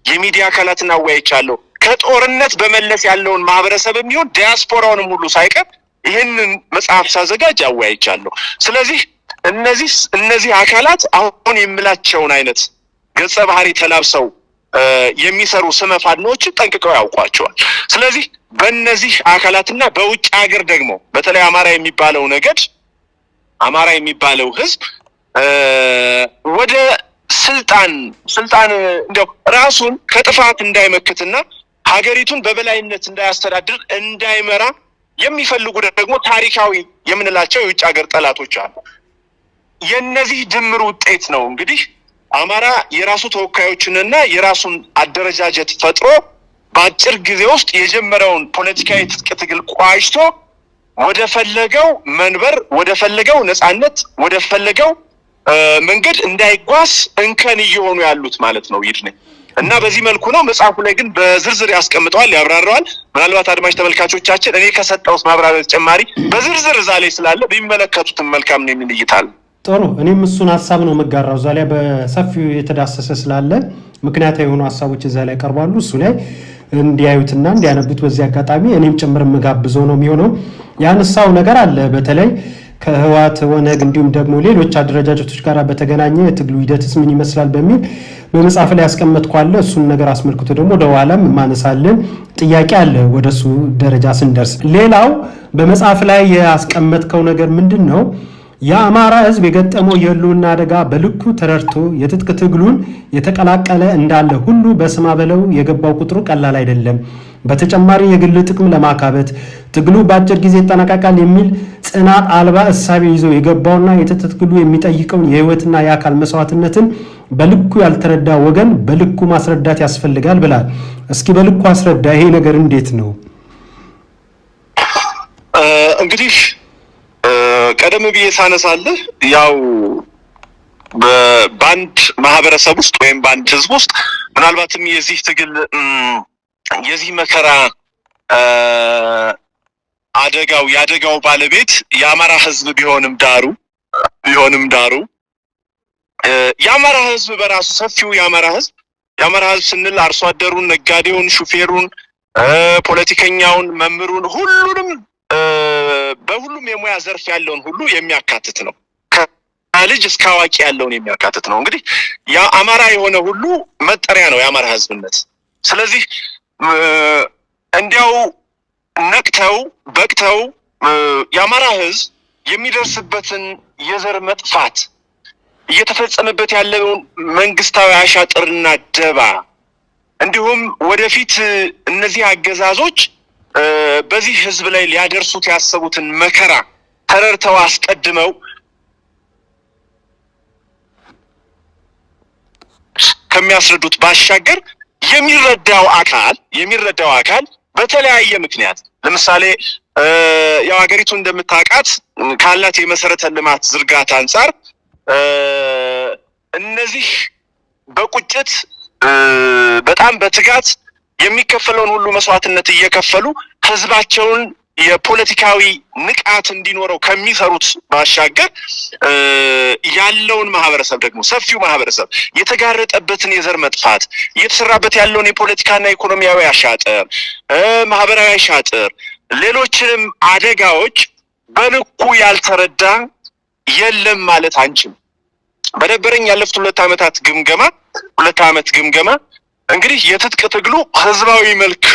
የሚዲያ አካላትን አወያይቻለሁ። ከጦርነት በመለስ ያለውን ማህበረሰብ የሚሆን ዲያስፖራውንም ሁሉ ሳይቀር ይህንን መጽሐፍ ሳዘጋጅ አወያይቻለሁ። ስለዚህ እነዚህ አካላት አሁን የምላቸውን አይነት ገጸ ባህሪ ተላብሰው የሚሰሩ ስመፋኖችን ጠንቅቀው ያውቋቸዋል። ስለዚህ በእነዚህ አካላትና በውጭ ሀገር ደግሞ በተለይ አማራ የሚባለው ህዝብ ወደ ስልጣን እንደው ራሱን ከጥፋት እንዳይመክትና ሀገሪቱን በበላይነት እንዳያስተዳድር እንዳይመራ የሚፈልጉ ደግሞ ታሪካዊ የምንላቸው የውጭ ሀገር ጠላቶች አሉ። የነዚህ ድምር ውጤት ነው እንግዲህ አማራ የራሱ ተወካዮችንና የራሱን አደረጃጀት ፈጥሮ በአጭር ጊዜ ውስጥ የጀመረውን ፖለቲካዊ ትጥቅ ትግል ቋጭቶ ወደ ፈለገው መንበር፣ ወደ ፈለገው ነጻነት፣ ወደ ፈለገው መንገድ እንዳይጓዝ እንከን እየሆኑ ያሉት ማለት ነው ይድነ እና በዚህ መልኩ ነው መጽሐፉ ላይ ግን በዝርዝር ያስቀምጠዋል፣ ያብራራዋል። ምናልባት አድማጭ ተመልካቾቻችን እኔ ከሰጠሁት ማብራሪያ ተጨማሪ በዝርዝር እዛ ላይ ስላለ ቢመለከቱትም መልካም ነው የሚል እይታ አለ። ጥሩ። እኔም እሱን ሀሳብ ነው መጋራው። እዛ ላይ በሰፊው የተዳሰሰ ስላለ ምክንያታዊ የሆኑ ሀሳቦች እዛ ላይ ቀርባሉ። እሱ ላይ እንዲያዩትና እንዲያነቡት በዚህ አጋጣሚ እኔም ጭምር የምጋብዘው ነው የሚሆነው። ያነሳው ነገር አለ በተለይ ከህወሓት ወነግ እንዲሁም ደግሞ ሌሎች አደረጃጀቶች ጋር በተገናኘ የትግሉ ሂደትስ ምን ይመስላል በሚል በመጽሐፍ ላይ ያስቀመጥኳለ። እሱን ነገር አስመልክቶ ደግሞ ወደ ኋላም ማነሳለን ጥያቄ አለ ወደሱ ደረጃ ስንደርስ። ሌላው በመጽሐፍ ላይ ያስቀመጥከው ነገር ምንድን ነው? የአማራ ህዝብ የገጠመው የህልውና አደጋ በልኩ ተረድቶ የትጥቅ ትግሉን የተቀላቀለ እንዳለ ሁሉ በስማ በለው የገባው ቁጥሩ ቀላል አይደለም። በተጨማሪ የግል ጥቅም ለማካበት ትግሉ በአጭር ጊዜ ይጠናቀቃል የሚል ጽናት አልባ እሳቤ ይዞ የገባውና የትጥቅ ትግሉ የሚጠይቀውን የህይወትና የአካል መስዋዕትነትን በልኩ ያልተረዳ ወገን በልኩ ማስረዳት ያስፈልጋል ብላል። እስኪ በልኩ አስረዳ። ይሄ ነገር እንዴት ነው? እንግዲህ ቀደም ብዬ ሳነሳለህ ያው በአንድ ማህበረሰብ ውስጥ ወይም በአንድ ህዝብ ውስጥ ምናልባትም የዚህ ትግል የዚህ መከራ የአደጋው ባለቤት የአማራ ህዝብ ቢሆንም ዳሩ የአማራ ህዝብ በራሱ ሰፊው የአማራ ህዝብ ስንል አርሶ አደሩን፣ ነጋዴውን፣ ሹፌሩን፣ ፖለቲከኛውን፣ መምህሩን ሁሉንም በሁሉም የሙያ ዘርፍ ያለውን ሁሉ የሚያካትት ነው። ከልጅ እስከ አዋቂ ያለውን የሚያካትት ነው። እንግዲህ የአማራ የሆነ ሁሉ መጠሪያ ነው የአማራ ህዝብነት። ስለዚህ እንዲያው ነቅተው በቅተው የአማራ ህዝብ የሚደርስበትን የዘር መጥፋት እየተፈጸመበት ያለውን መንግስታዊ አሻጥርና ደባ እንዲሁም ወደፊት እነዚህ አገዛዞች በዚህ ህዝብ ላይ ሊያደርሱት ያሰቡትን መከራ ተረድተው አስቀድመው ከሚያስረዱት ባሻገር የሚረዳው አካል በተለያየ ምክንያት ለምሳሌ ያው ሀገሪቱ እንደምታውቃት ካላት የመሰረተ ልማት ዝርጋታ አንጻር እነዚህ በቁጭት በጣም በትጋት የሚከፈለውን ሁሉ መስዋዕትነት እየከፈሉ ህዝባቸውን የፖለቲካዊ ንቃት እንዲኖረው ከሚሰሩት ባሻገር ያለውን ማህበረሰብ ደግሞ ሰፊው ማህበረሰብ የተጋረጠበትን የዘር መጥፋት እየተሰራበት ያለውን የፖለቲካና ኢኮኖሚያዊ አሻጥር፣ ማህበራዊ አሻጥር፣ ሌሎችንም አደጋዎች በልኩ ያልተረዳ የለም ማለት አንችልም። በነበረኝ ያለፉት 2 ዓመት ግምገማ እንግዲህ የትጥቅ ትግሉ ህዝባዊ መልክ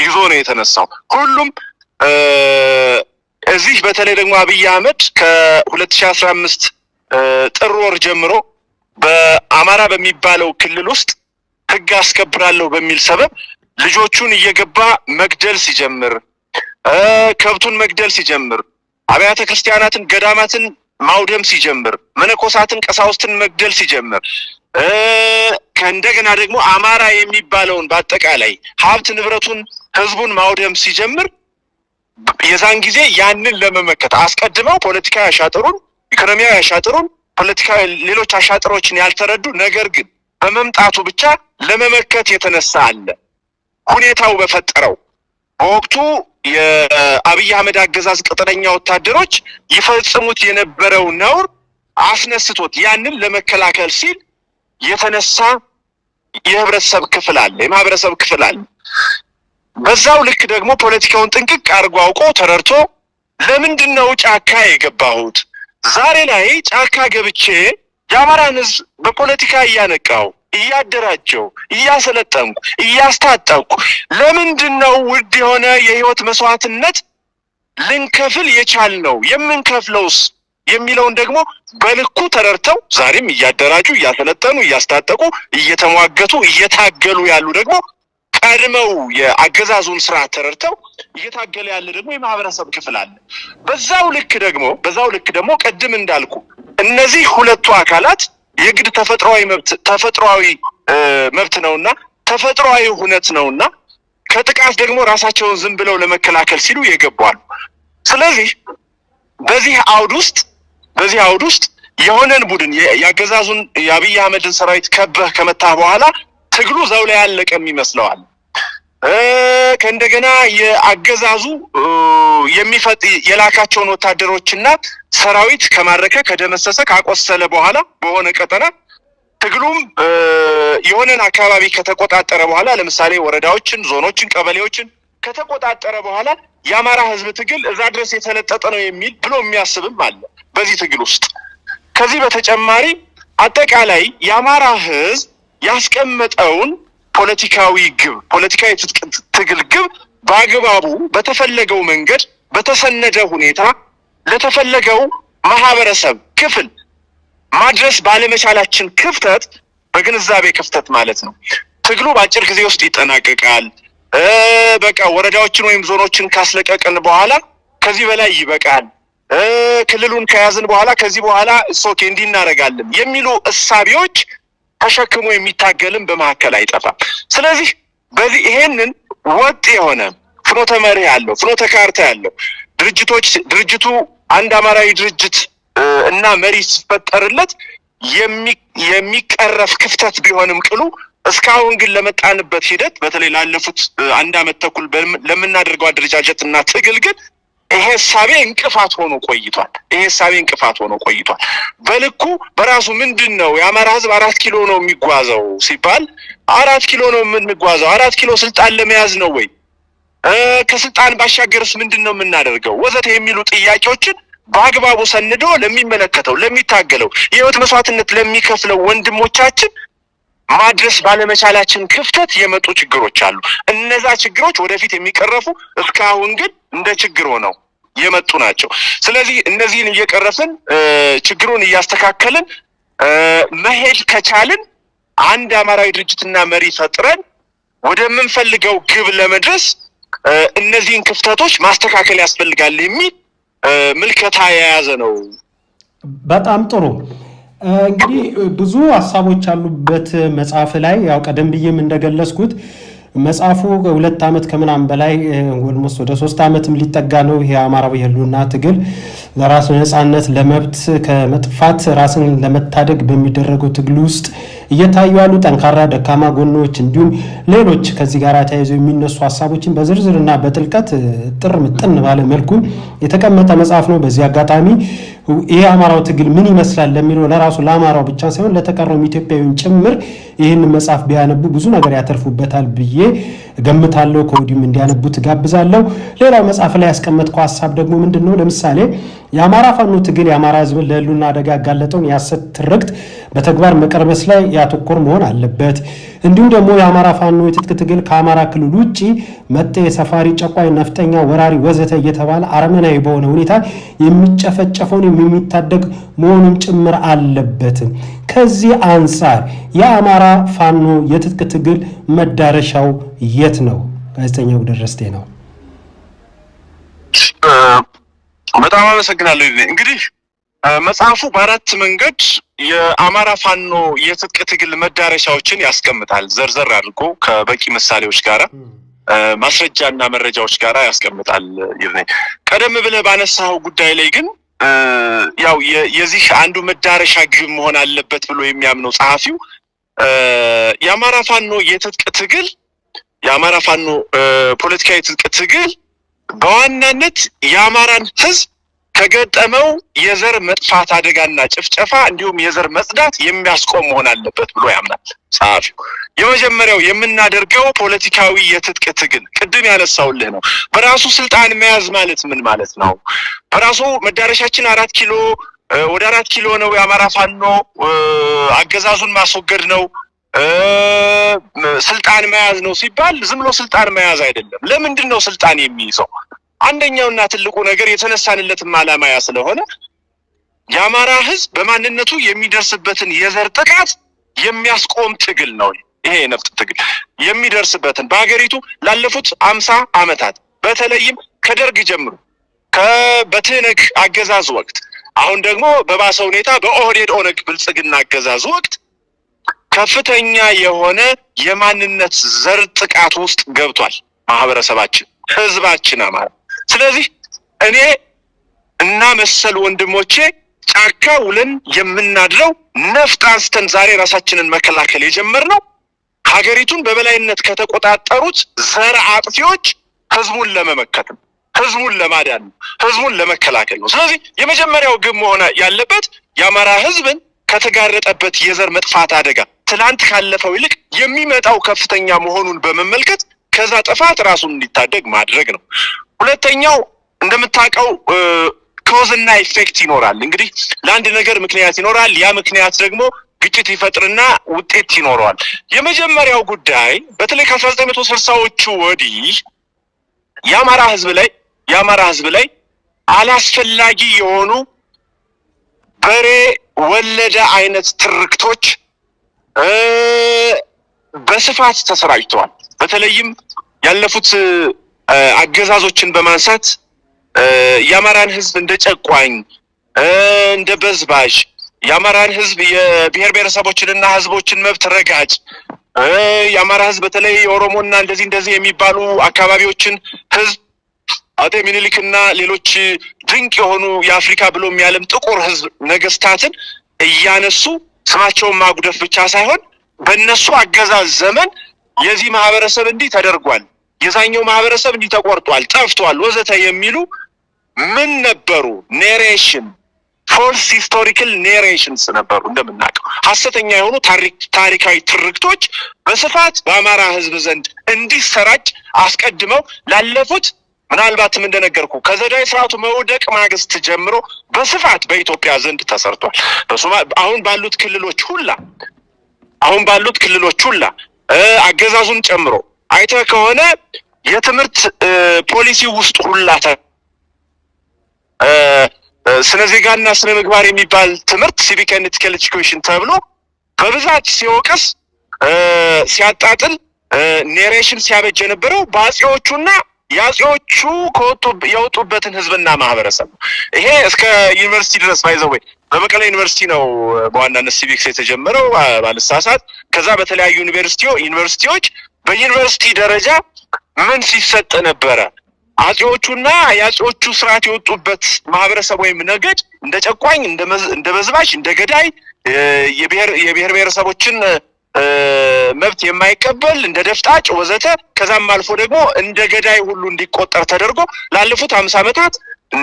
ይዞ ነው የተነሳው። ሁሉም እዚህ በተለይ ደግሞ አብይ አህመድ ከ2015 ጥር ወር ጀምሮ በአማራ በሚባለው ክልል ውስጥ ህግ አስከብራለሁ በሚል ሰበብ ልጆቹን እየገባ መግደል ሲጀምር፣ ከብቱን መግደል ሲጀምር፣ አብያተ ክርስቲያናትን ገዳማትን ማውደም ሲጀምር፣ መነኮሳትን ቀሳውስትን መግደል ሲጀምር፣ ከእንደገና ደግሞ አማራ የሚባለውን በአጠቃላይ ሀብት ንብረቱን ህዝቡን ማውደም ሲጀምር የዛን ጊዜ ያንን ለመመከት አስቀድመው ፖለቲካዊ አሻጥሩን፣ ኢኮኖሚያዊ አሻጥሩን፣ ፖለቲካዊ ሌሎች አሻጥሮችን ያልተረዱ ነገር ግን በመምጣቱ ብቻ ለመመከት የተነሳ አለ። ሁኔታው በፈጠረው በወቅቱ የአብይ አህመድ አገዛዝ ቅጥረኛ ወታደሮች ይፈጽሙት የነበረው ነውር አስነስቶት ያንን ለመከላከል ሲል የተነሳ የህብረተሰብ ክፍል አለ፣ የማህበረሰብ ክፍል አለ። በዛው ልክ ደግሞ ፖለቲካውን ጥንቅቅ አድርጎ አውቆ ተረድቶ ለምንድነው ጫካ የገባሁት? ዛሬ ላይ ጫካ ገብቼ የአማራን ህዝብ በፖለቲካ እያነቃው፣ እያደራጀው፣ እያሰለጠንኩ፣ እያስታጠቁ ለምንድነው ውድ የሆነ የህይወት መስዋዕትነት ልንከፍል የቻልነው? የምንከፍለውስ የሚለውን ደግሞ በልኩ ተረድተው ዛሬም እያደራጁ፣ እያሰለጠኑ፣ እያስታጠቁ፣ እየተሟገቱ፣ እየታገሉ ያሉ ደግሞ ቀድመው የአገዛዙን ስርዓት ተረድተው እየታገለ ያለ ደግሞ የማህበረሰብ ክፍል አለ። በዛው ልክ ደግሞ ቀድም እንዳልኩ እነዚህ ሁለቱ አካላት የግድ ተፈጥሯዊ መብት ነውና ተፈጥሯዊ ሁነት ነውና ከጥቃት ደግሞ ራሳቸውን ዝም ብለው ለመከላከል ሲሉ ይገባሉ። ስለዚህ በዚህ አውድ ውስጥ የሆነን ቡድን ያገዛዙን የአብይ አህመድን ሰራዊት ከበህ ከመታህ በኋላ ትግሉ ዘው ላይ ያለቀም ይመስለዋል። ከእንደገና የአገዛዙ የላካቸውን ወታደሮችና ሰራዊት ከማረከ ከደመሰሰ ካቆሰለ በኋላ በሆነ ቀጠና ትግሉም የሆነን አካባቢ ከተቆጣጠረ በኋላ ለምሳሌ ወረዳዎችን፣ ዞኖችን፣ ቀበሌዎችን ከተቆጣጠረ በኋላ የአማራ ህዝብ ትግል እዛ ድረስ የተለጠጠ ነው የሚል ብሎ የሚያስብም አለ በዚህ ትግል ውስጥ። ከዚህ በተጨማሪ አጠቃላይ የአማራ ህዝብ ያስቀመጠውን ፖለቲካዊ ትግል ግብ በአግባቡ በተፈለገው መንገድ በተሰነደ ሁኔታ ለተፈለገው ማህበረሰብ ክፍል ማድረስ ባለመቻላችን ክፍተት፣ በግንዛቤ ክፍተት ማለት ነው። ትግሉ በአጭር ጊዜ ውስጥ ይጠናቀቃል። በቃ ወረዳዎችን ወይም ዞኖችን ካስለቀቅን በኋላ ከዚህ በላይ ይበቃል፣ ክልሉን ከያዝን በኋላ ከዚህ በኋላ ሶኬ እንዲናረጋለን የሚሉ እሳቢዎች ተሸክሞ የሚታገልም በመካከል አይጠፋም። ስለዚህ በዚህ ይሄንን ወጥ የሆነ ፍኖተ መርህ ያለው ፍኖተ ካርታ ያለው ድርጅቱ አንድ አማራዊ ድርጅት እና መሪ ሲፈጠርለት የሚቀረፍ ክፍተት ቢሆንም ቅሉ እስካሁን ግን ለመጣንበት ሂደት በተለይ ላለፉት 1 ዓመት ተኩል ለምናደርገው አደረጃጀትና ትግል ግን ይሄ ሳቤ እንቅፋት ሆኖ ቆይቷል። በልኩ በራሱ ምንድነው የአማራ ህዝብ 4 ኪሎ ነው የሚጓዘው ሲባል 4 ኪሎ ነው የምንጓዘው፣ 4 ኪሎ ስልጣን ለመያዝ ነው ወይ? ከስልጣን ባሻገርስ ምንድነው የምናደርገው? ወዘተ የሚሉ ጥያቄዎችን በአግባቡ ሰንዶ ለሚመለከተው ለሚታገለው የህይወት መስዋዕትነት ለሚከፍለው ወንድሞቻችን ማድረስ ባለመቻላችን ክፍተት የመጡ ችግሮች አሉ። እነዛ ችግሮች ወደፊት የሚቀረፉ እስካሁን ግን እንደ ችግር ሆነው የመጡ ናቸው። ስለዚህ እነዚህን እየቀረፍን ችግሩን እያስተካከልን መሄድ ከቻልን አንድ አማራዊ ድርጅትና መሪ ፈጥረን ወደምንፈልገው ግብ ለመድረስ እነዚህን ክፍተቶች ማስተካከል ያስፈልጋል የሚል ምልከታ የያዘ ነው። በጣም ጥሩ። እንግዲህ ብዙ ሀሳቦች ያሉበት መጽሐፍ ላይ ያው ቀደም ብዬም እንደገለጽኩት መጽሐፉ 2 ዓመት ከምናምን በላይ ኦልሞስት ወደ 3 ዓመትም ሊጠጋ ነው። ይሄ አማራዊ የህልውና ትግል ለራስ ነጻነት ለመብት ከመጥፋት ራስን ለመታደግ በሚደረገው ትግል ውስጥ እየታዩ ያሉ ጠንካራ ደካማ ጎኖች እንዲሁም ሌሎች ከዚህ ጋር ተያይዘው የሚነሱ ሀሳቦችን በዝርዝርና በጥልቀት ጥር ምጥን ባለ መልኩ የተቀመጠ መጽሐፍ ነው። በዚህ አጋጣሚ ይሄ አማራው ትግል ምን ይመስላል ለሚለው ለራሱ ለአማራው ብቻ ሳይሆን ለተቀረው ኢትዮጵያዊን ጭምር ይህን መጽሐፍ ቢያነቡ ብዙ ነገር ያተርፉበታል ብዬ ገምታለሁ። ከወዲሁም እንዲያነቡት ጋብዛለሁ። ሌላው መጽሐፍ ላይ ያስቀመጥከው ሀሳብ ደግሞ ምንድነው? ለምሳሌ የአማራ ፋኖ ትግል የአማራ ህዝብን ለህልውና አደጋ ያጋለጠውን የሐሰት ትርክት በተግባር መቀልበስ ላይ ያተኮረ መሆን አለበት። እንዲሁም ደግሞ የአማራ ፋኖ የትጥቅ ትግል ከአማራ ክልል ውጪ መጤ፣ ሰፋሪ፣ ጨቋይ፣ ነፍጠኛ፣ ወራሪ ወዘተ እየተባለ አረመናዊ በሆነ ሁኔታ የሚጨፈጨፈውን የሚታደግ መሆኑን ጭምር አለበት። ከዚህ አንጻር የአማራ ፋኖ የትጥቅ ትግል መዳረሻው የት ነው? ጋዜጠኛው ደረስቴ ነው። በጣም አመሰግናለሁ። እንግዲህ መጽሐፉ በአራት መንገድ የአማራ ፋኖ የትጥቅ ትግል መዳረሻዎችን ያስቀምጣል። ዘርዘር አድርጎ ከበቂ ምሳሌዎች ጋራ ማስረጃና መረጃዎች ጋራ ያስቀምጣል። ቀደም ብለህ ባነሳው ጉዳይ ላይ ግን ያው የዚህ አንዱ መዳረሻ ግብ መሆን አለበት ብሎ የሚያምነው ጸሐፊው የአማራ ፋኖ የትጥቅ ትግል የአማራ ፋኖ ፖለቲካዊ ትጥቅ ትግል በዋናነት የአማራን ህዝብ ከገጠመው የዘር መጥፋት አደጋና ጭፍጨፋ እንዲሁም የዘር መጽዳት የሚያስቆም መሆን አለበት ብሎ ያምናል ጸሐፊው። የመጀመሪያው የምናደርገው ፖለቲካዊ የትጥቅ ትግል ቅድም ያነሳውልህ ነው። በራሱ ስልጣን መያዝ ማለት ምን ማለት ነው? በራሱ መዳረሻችን 4 ኪሎ ወደ 4 ኪሎ ነው። የአማራ ፋኖ አገዛዙን ማስወገድ ነው፣ ስልጣን መያዝ ነው ሲባል ዝም ብሎ ስልጣን መያዝ አይደለም። ለምንድን ነው ስልጣን የሚይዘው? አንደኛውና ትልቁ ነገር የተነሳንለትም ዓላማ ያ ስለሆነ የአማራ ህዝብ በማንነቱ የሚደርስበትን የዘር ጥቃት የሚያስቆም ትግል ነው። ይሄ የነፍጥ ትግል የሚደርስበትን በሀገሪቱ ላለፉት 50 ዓመታት በተለይም ከደርግ ጀምሮ በትህነግ አገዛዝ ወቅት አሁን ደግሞ በባሰ ሁኔታ በኦህዴድ ኦነግ ብልጽግና አገዛዝ ወቅት ከፍተኛ የሆነ የማንነት ዘር ጥቃት ውስጥ ገብቷል ማህበረሰባችን፣ ህዝባችን አማራ። ስለዚህ እኔ እና መሰል ወንድሞቼ ጫካ ውለን የምናድረው ነፍጥ አንስተን ዛሬ ራሳችንን መከላከል የጀመርነው ሀገሪቱን በበላይነት ከተቆጣጠሩት ዘር አጥፊዎች ህዝቡን ለመመከት ነው፣ ህዝቡን ለማዳን ነው፣ ህዝቡን ለመከላከል ነው። ስለዚህ የመጀመሪያው ግብ መሆን ያለበት የአማራ ህዝብን ከተጋረጠበት የዘር መጥፋት አደጋ ትላንት ካለፈው ይልቅ የሚመጣው ከፍተኛ መሆኑን በመመልከት ከዛ ጥፋት ራሱን እንዲታደግ ማድረግ ነው። ሁለተኛው እንደምታውቀው ኮዝና ኢፌክት ይኖራል። እንግዲህ ለአንድ ነገር ምክንያት ይኖራል። ያ ምክንያት ደግሞ ግጭት ይፈጥርና ውጤት ይኖረዋል። የመጀመሪያው ጉዳይ በተለይ ከ1960ዎቹ ወዲህ የአማራ ህዝብ ላይ አላስፈላጊ የሆኑ በሬ ወለደ አይነት ትርክቶች በስፋት ተሰራጭተዋል። በተለይም ያለፉት አገዛዞችን በማንሳት የአማራን ህዝብ እንደ ጨቋኝ፣ እንደ በዝባዥ፣ የአማራን ህዝብ የብሔር ብሔረሰቦችንና ህዝቦችን መብት ረጋጭ፣ የአማራ ህዝብ በተለይ የኦሮሞና እንደዚህ የሚባሉ አካባቢዎችን ህዝብ አጤ ሚኒሊክና ሌሎች ድንቅ የሆኑ የአፍሪካ ብሎም የዓለም ጥቁር ህዝብ ነገስታትን እያነሱ ስማቸውን ማጉደፍ ብቻ ሳይሆን በእነሱ አገዛዝ ዘመን የዚህ ማህበረሰብ እንዲህ ተደርጓል፣ የዛኛው ማህበረሰብ እንዲህ ተቆርጧል፣ ጠፍቷል፣ ወዘተ የሚሉ ምን ነበሩ? ኔሬሽን፣ ፎልስ ሂስቶሪካል ኔሬሽንስ ነበሩ። እንደምናውቀው ሐሰተኛ የሆኑ ታሪካዊ ትርክቶች በስፋት በአማራ ህዝብ ዘንድ እንዲሰራጭ አስቀድመው ላለፉት ምናልባትም እንደነገርኩ ከዘዳይ ስርዓቱ መውደቅ ማግስት ጀምሮ በስፋት በኢትዮጵያ ዘንድ ተሰርቷል። አሁን ባሉት ክልሎች ሁላ አገዛዙን ጨምሮ አይተህ ከሆነ የትምህርት ፖሊሲ ውስጥ ሁላ ስነ ዜጋና ስነ ምግባር የሚባል ትምህርት ሲቪክ ኤንድ ኤቲካል ኤጁኬሽን ተብሎ በብዛት ሲወቅስ ሲያጣጥል ኔሬሽን ሲያበጅ የነበረው በአጼዎቹና የአጼዎቹ የወጡበትን ህዝብና ማህበረሰብ ነው። ይሄ እስከ ዩኒቨርሲቲ ድረስ ባይዘው በመቀሌ ዩኒቨርሲቲ ነው በዋናነት ሲቪክስ የተጀመረው ባልሳሳት። ከዛ በተለያዩ ዩኒቨርሲቲዎች በዩኒቨርሲቲ ደረጃ ምን ሲሰጥ ነበረ? አጼዎቹና የአጼዎቹ ስርዓት የወጡበት ማህበረሰብ ወይም ነገድ እንደ ጨቋኝ፣ እንደ በዝባዥ፣ እንደ ገዳይ የብሔር ብሔረሰቦችን መብት የማይቀበል እንደ ደፍጣጭ ወዘተ ከዛም አልፎ ደግሞ እንደ ገዳይ ሁሉ እንዲቆጠር ተደርጎ ላለፉት 50 ዓመታት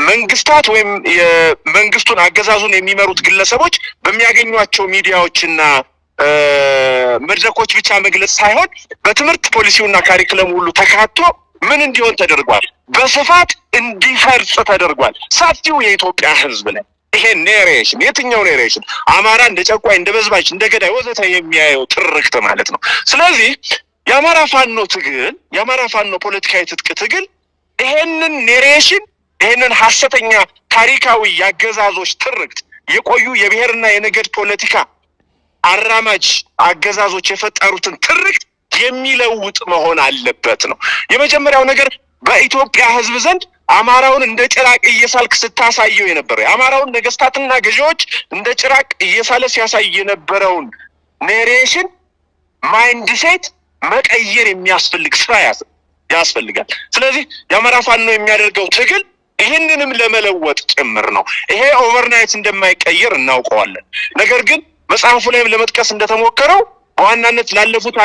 መንግስታት ወይም የመንግስቱን አገዛዙን የሚመሩት ግለሰቦች በሚያገኟቸው ሚዲያዎችና መድረኮች ብቻ መግለጽ ሳይሆን በትምህርት ፖሊሲውና ካሪኩለም ሁሉ ተካቶ ምን እንዲሆን ተደርጓል? በስፋት እንዲፈርጽ ተደርጓል። ሰፊው የኢትዮጵያ ህዝብ ላይ ይሄ ኔሬሽን፣ የትኛው ኔሬሽን? አማራ እንደ ጨቋኝ፣ እንደ በዝባዥ፣ እንደ ገዳይ ወዘተ የሚያየው ትርክት ማለት ነው። ስለዚህ የአማራ ፋኖ ፖለቲካዊ ትጥቅ ትግል ይሄንን ኔሬሽን፣ ይሄንን ሐሰተኛ ታሪካዊ ያገዛዞች ትርክት የቆዩ የብሔርና የነገድ ፖለቲካ አራማጅ አገዛዞች የፈጠሩትን ትርክት የሚለውጥ መሆን አለበት ነው የመጀመሪያው ነገር። በኢትዮጵያ ህዝብ ዘንድ አማራውን እንደ ጭራቅ እየሳልክ ስታሳየው የነበረው የአማራውን ነገስታትና ገዢዎች እንደ ጭራቅ እየሳለ ሲያሳይ የነበረውን ኔሬሽን ማይንድ ሴት መቀየር የሚያስፈልግ ስራ ያስፈልጋል። ስለዚህ የአማራ ፋኖ የሚያደርገው ትግል ይህንንም ለመለወጥ ጭምር ነው። ይሄ ኦቨርናይት እንደማይቀየር እናውቀዋለን። ነገር ግን መጽሐፉ ላይም ለመጥቀስ እንደተሞከረው በዋናነት ላለፉት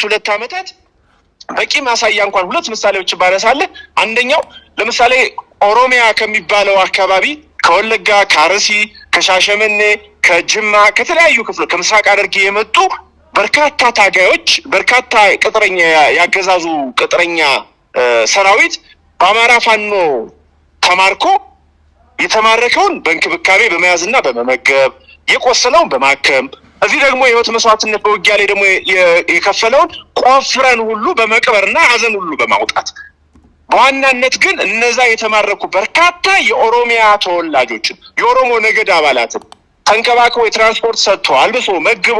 2 ዓመታት በቂ ማሳያ እንኳን 2 ምሳሌዎች ባነሳለህ። አንደኛው ለምሳሌ ኦሮሚያ ከሚባለው አካባቢ ከወለጋ፣ ከአርሲ፣ ከሻሸመኔ፣ ከጅማ፣ ከተለያዩ ክፍሎች ከምስራቅ ሐረርጌ የመጡ በርካታ ታጋዮች፣ በርካታ ቅጥረኛ ያገዛዙ ቅጥረኛ ሰራዊት በአማራ ፋኖ ተማርኮ የተማረከውን በእንክብካቤ በመያዝና በመመገብ የቆሰለውን በማከም እዚህ ደግሞ የህይወት መስዋዕትነት በውጊያ ላይ ደግሞ የከፈለውን ቆፍረን ሁሉ በመቅበርና ሀዘን ሁሉ በማውጣት በዋናነት ግን እነዛ የተማረኩ በርካታ የኦሮሚያ ተወላጆችን የኦሮሞ ነገድ አባላትን ተንከባክቦ የትራንስፖርት ሰጥቶ አልብሶ መግቦ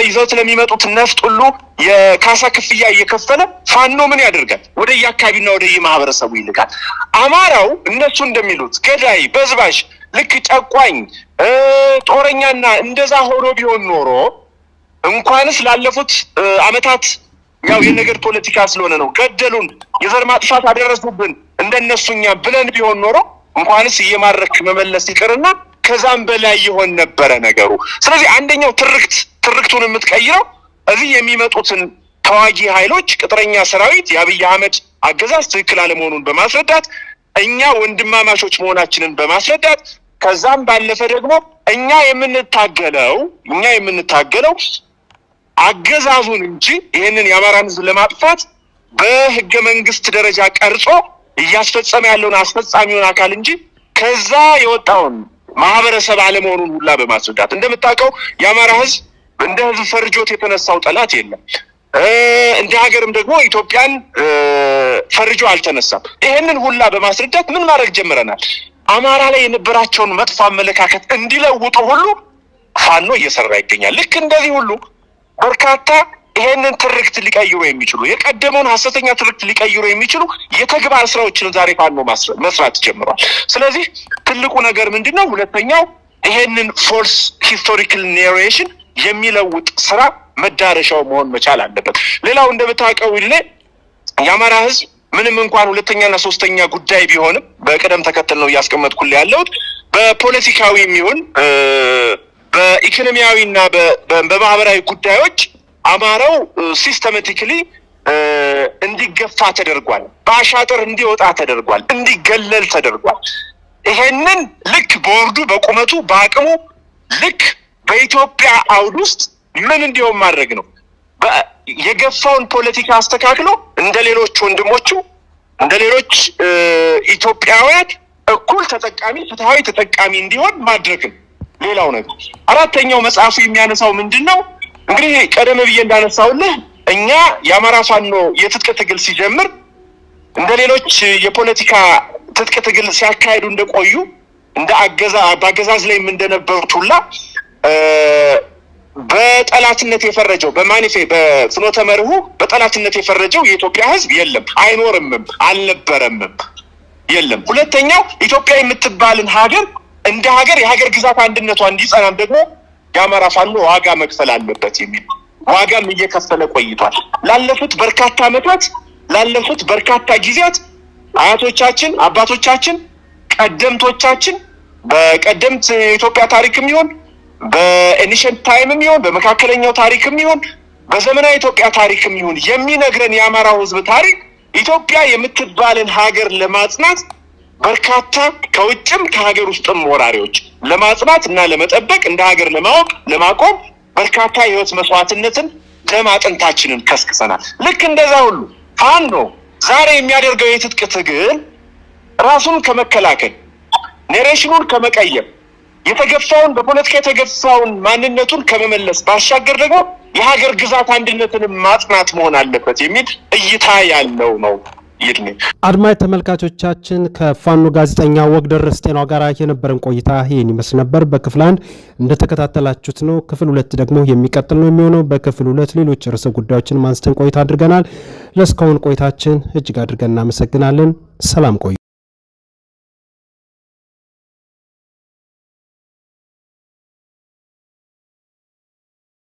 ይዘውት ለሚመጡት ነፍጥ ሁሉ የካሳ ክፍያ እየከፈለ ፋኖ ምን ያደርጋል? ወደ የአካባቢና ወደ የማህበረሰቡ ይልካል። አማራው እነሱ እንደሚሉት ገዳይ፣ በዝባሽ፣ ልክ ጨቋኝ፣ ጦረኛና እንደዛ ሆኖ ቢሆን ኖሮ እንኳንስ ላለፉት አመታት ያው የነገር ፖለቲካ ስለሆነ ነው ገደሉን፣ የዘር ማጥፋት አደረሱብን እንደነሱኛ ብለን ቢሆን ኖሮ እንኳንስ እየማረክ መመለስ ይቅርና ከዛም በላይ ይሆን ነበረ ነገሩ። ስለዚህ አንደኛው ትርክቱን የምትቀይረው እዚህ የሚመጡትን ተዋጊ ኃይሎች ቅጥረኛ ሰራዊት የአብይ አህመድ አገዛዝ ትክክል አለመሆኑን በማስረዳት እኛ ወንድማማቾች መሆናችንን በማስረዳት ከዛም ባለፈ ደግሞ እኛ የምንታገለው አገዛዙን እንጂ ይህንን የአማራን ህዝብ ለማጥፋት በህገ መንግስት ደረጃ ቀርጾ እያስፈጸመ ያለውን አስፈጻሚውን አካል እንጂ ከዛ የወጣውን ማህበረሰብ አለመሆኑን ሁላ በማስረዳት እንደምታውቀው የአማራ ህዝብ እንደ ህዝብ ፈርጆት የተነሳው ጠላት የለም። እንደ ሀገርም ደግሞ ኢትዮጵያን ፈርጆ አልተነሳም። ይሄንን ሁላ በማስረዳት ምን ማድረግ ጀምረናል? አማራ ላይ የነበራቸውን መጥፎ አመለካከት እንዲለውጡ ሁሉ ፋኖ እየሰራ ይገኛል። ልክ እንደዚህ ሁሉ በርካታ ይሄንን ትርክት ሊቀይሩ የሚችሉ የቀደመውን ሐሰተኛ ትርክት ሊቀይሩ የሚችሉ የተግባር ስራዎችን ዛሬ ፋኖ መስራት ጀምሯል። ስለዚህ ትልቁ ነገር ምንድነው? ሁለተኛው ይሄንን ፎልስ ሂስቶሪካል ኔሬሽን የሚለውጥ ስራ መዳረሻው መሆን መቻል አለበት። ሌላው እንደምታውቀው የአማራ ህዝብ ምንም እንኳን ሁለተኛና ሶስተኛ ጉዳይ ቢሆንም በቅደም ተከተል ነው እያስቀመጥኩልህ ያለሁት። በፖለቲካዊም ይሁን በኢኮኖሚያዊና በማህበራዊ ጉዳዮች አማራው ሲስተማቲካሊ እንዲገፋ ተደርጓል። በአሻጥር እንዲወጣ ተደርጓል። እንዲገለል ተደርጓል። ይሄንን ልክ በወርዱ በቁመቱ በአቅሙ ልክ በኢትዮጵያ አውድ ውስጥ ምን እንዲሆን ማድረግ ነው? የገፋውን ፖለቲካ አስተካክሎ እንደ ሌሎች ወንድሞቹ እንደ ሌሎች ኢትዮጵያውያን እኩል ተጠቃሚ፣ ፍትሃዊ ተጠቃሚ እንዲሆን ማድረግ ነው። ሌላው ነገር አራተኛው መጽሐፉ የሚያነሳው ምንድነው? እንግዲህ ቀደም ብዬ እንዳነሳውልህ እኛ የአማራ ፋኖ የትጥቅ ትግል ሲጀምር እንደ ሌሎች የፖለቲካ ትጥቅ ትግል ሲያካሄዱ እንደቆዩ በአገዛዝ ላይም እንደነበሩት ሁላ በጠላትነት የፈረጀው በፍኖተ መርሁ በጠላትነት የፈረጀው የኢትዮጵያ ህዝብ የለም፣ አይኖርምም፣ አልነበረምም፣ የለም። ሁለተኛው ኢትዮጵያ የምትባልን ሀገር እንደ ሀገር የሀገር ግዛት አንድነቷ እንዲጸናም ደግሞ የአማራ ፋኖ ዋጋ መክፈል አለበት የሚል ዋጋም እየከፈለ ቆይቷል። ላለፉት በርካታ ዓመታት ላለፉት በርካታ ጊዜያት አያቶቻችን፣ አባቶቻችን፣ ቀደምቶቻችን በቀደምት የኢትዮጵያ ታሪክም ይሁን በኤኒሸንት ታይምም ይሁን በመካከለኛው ታሪክም ይሁን በዘመናዊ ኢትዮጵያ ታሪክም ይሁን የሚነግረን የአማራው ህዝብ ታሪክ ኢትዮጵያ የምትባልን ሀገር ለማጽናት በርካታ ከውጭም ከሀገር ውስጥም ወራሪዎች ለማጽናት እና ለመጠበቅ እንደ ሀገር ለማቆም በርካታ የህይወት መስዋዕትነትን ደም አጥንታችንን ከስክሰናል። ልክ እንደዛ ሁሉ ፋኖ ዛሬ የሚያደርገው የትጥቅ ትግል ራሱን ከመከላከል ኔሬሽኑን ከመቀየር የተገፋውን በፖለቲካ የተገፋውን ማንነቱን ከመመለስ ባሻገር ደግሞ የሀገር ግዛት አንድነትን ማጽናት መሆን አለበት የሚል እይታ ያለው ነው። አድማጭ ተመልካቾቻችን ከፋኖ ጋዜጠኛ ወግደረስ ጤናው ጋር የነበረን ቆይታ ይህን ይመስል ነበር። በክፍል 1 እንደተከታተላችሁት ነው። ክፍል 2 ደግሞ የሚቀጥል ነው የሚሆነው። በክፍል 2 ሌሎች ርዕሰ ጉዳዮችን ማንስተን ቆይታ አድርገናል። ለእስካሁን ቆይታችን እጅግ አድርገን እናመሰግናለን። ሰላም ቆዩ።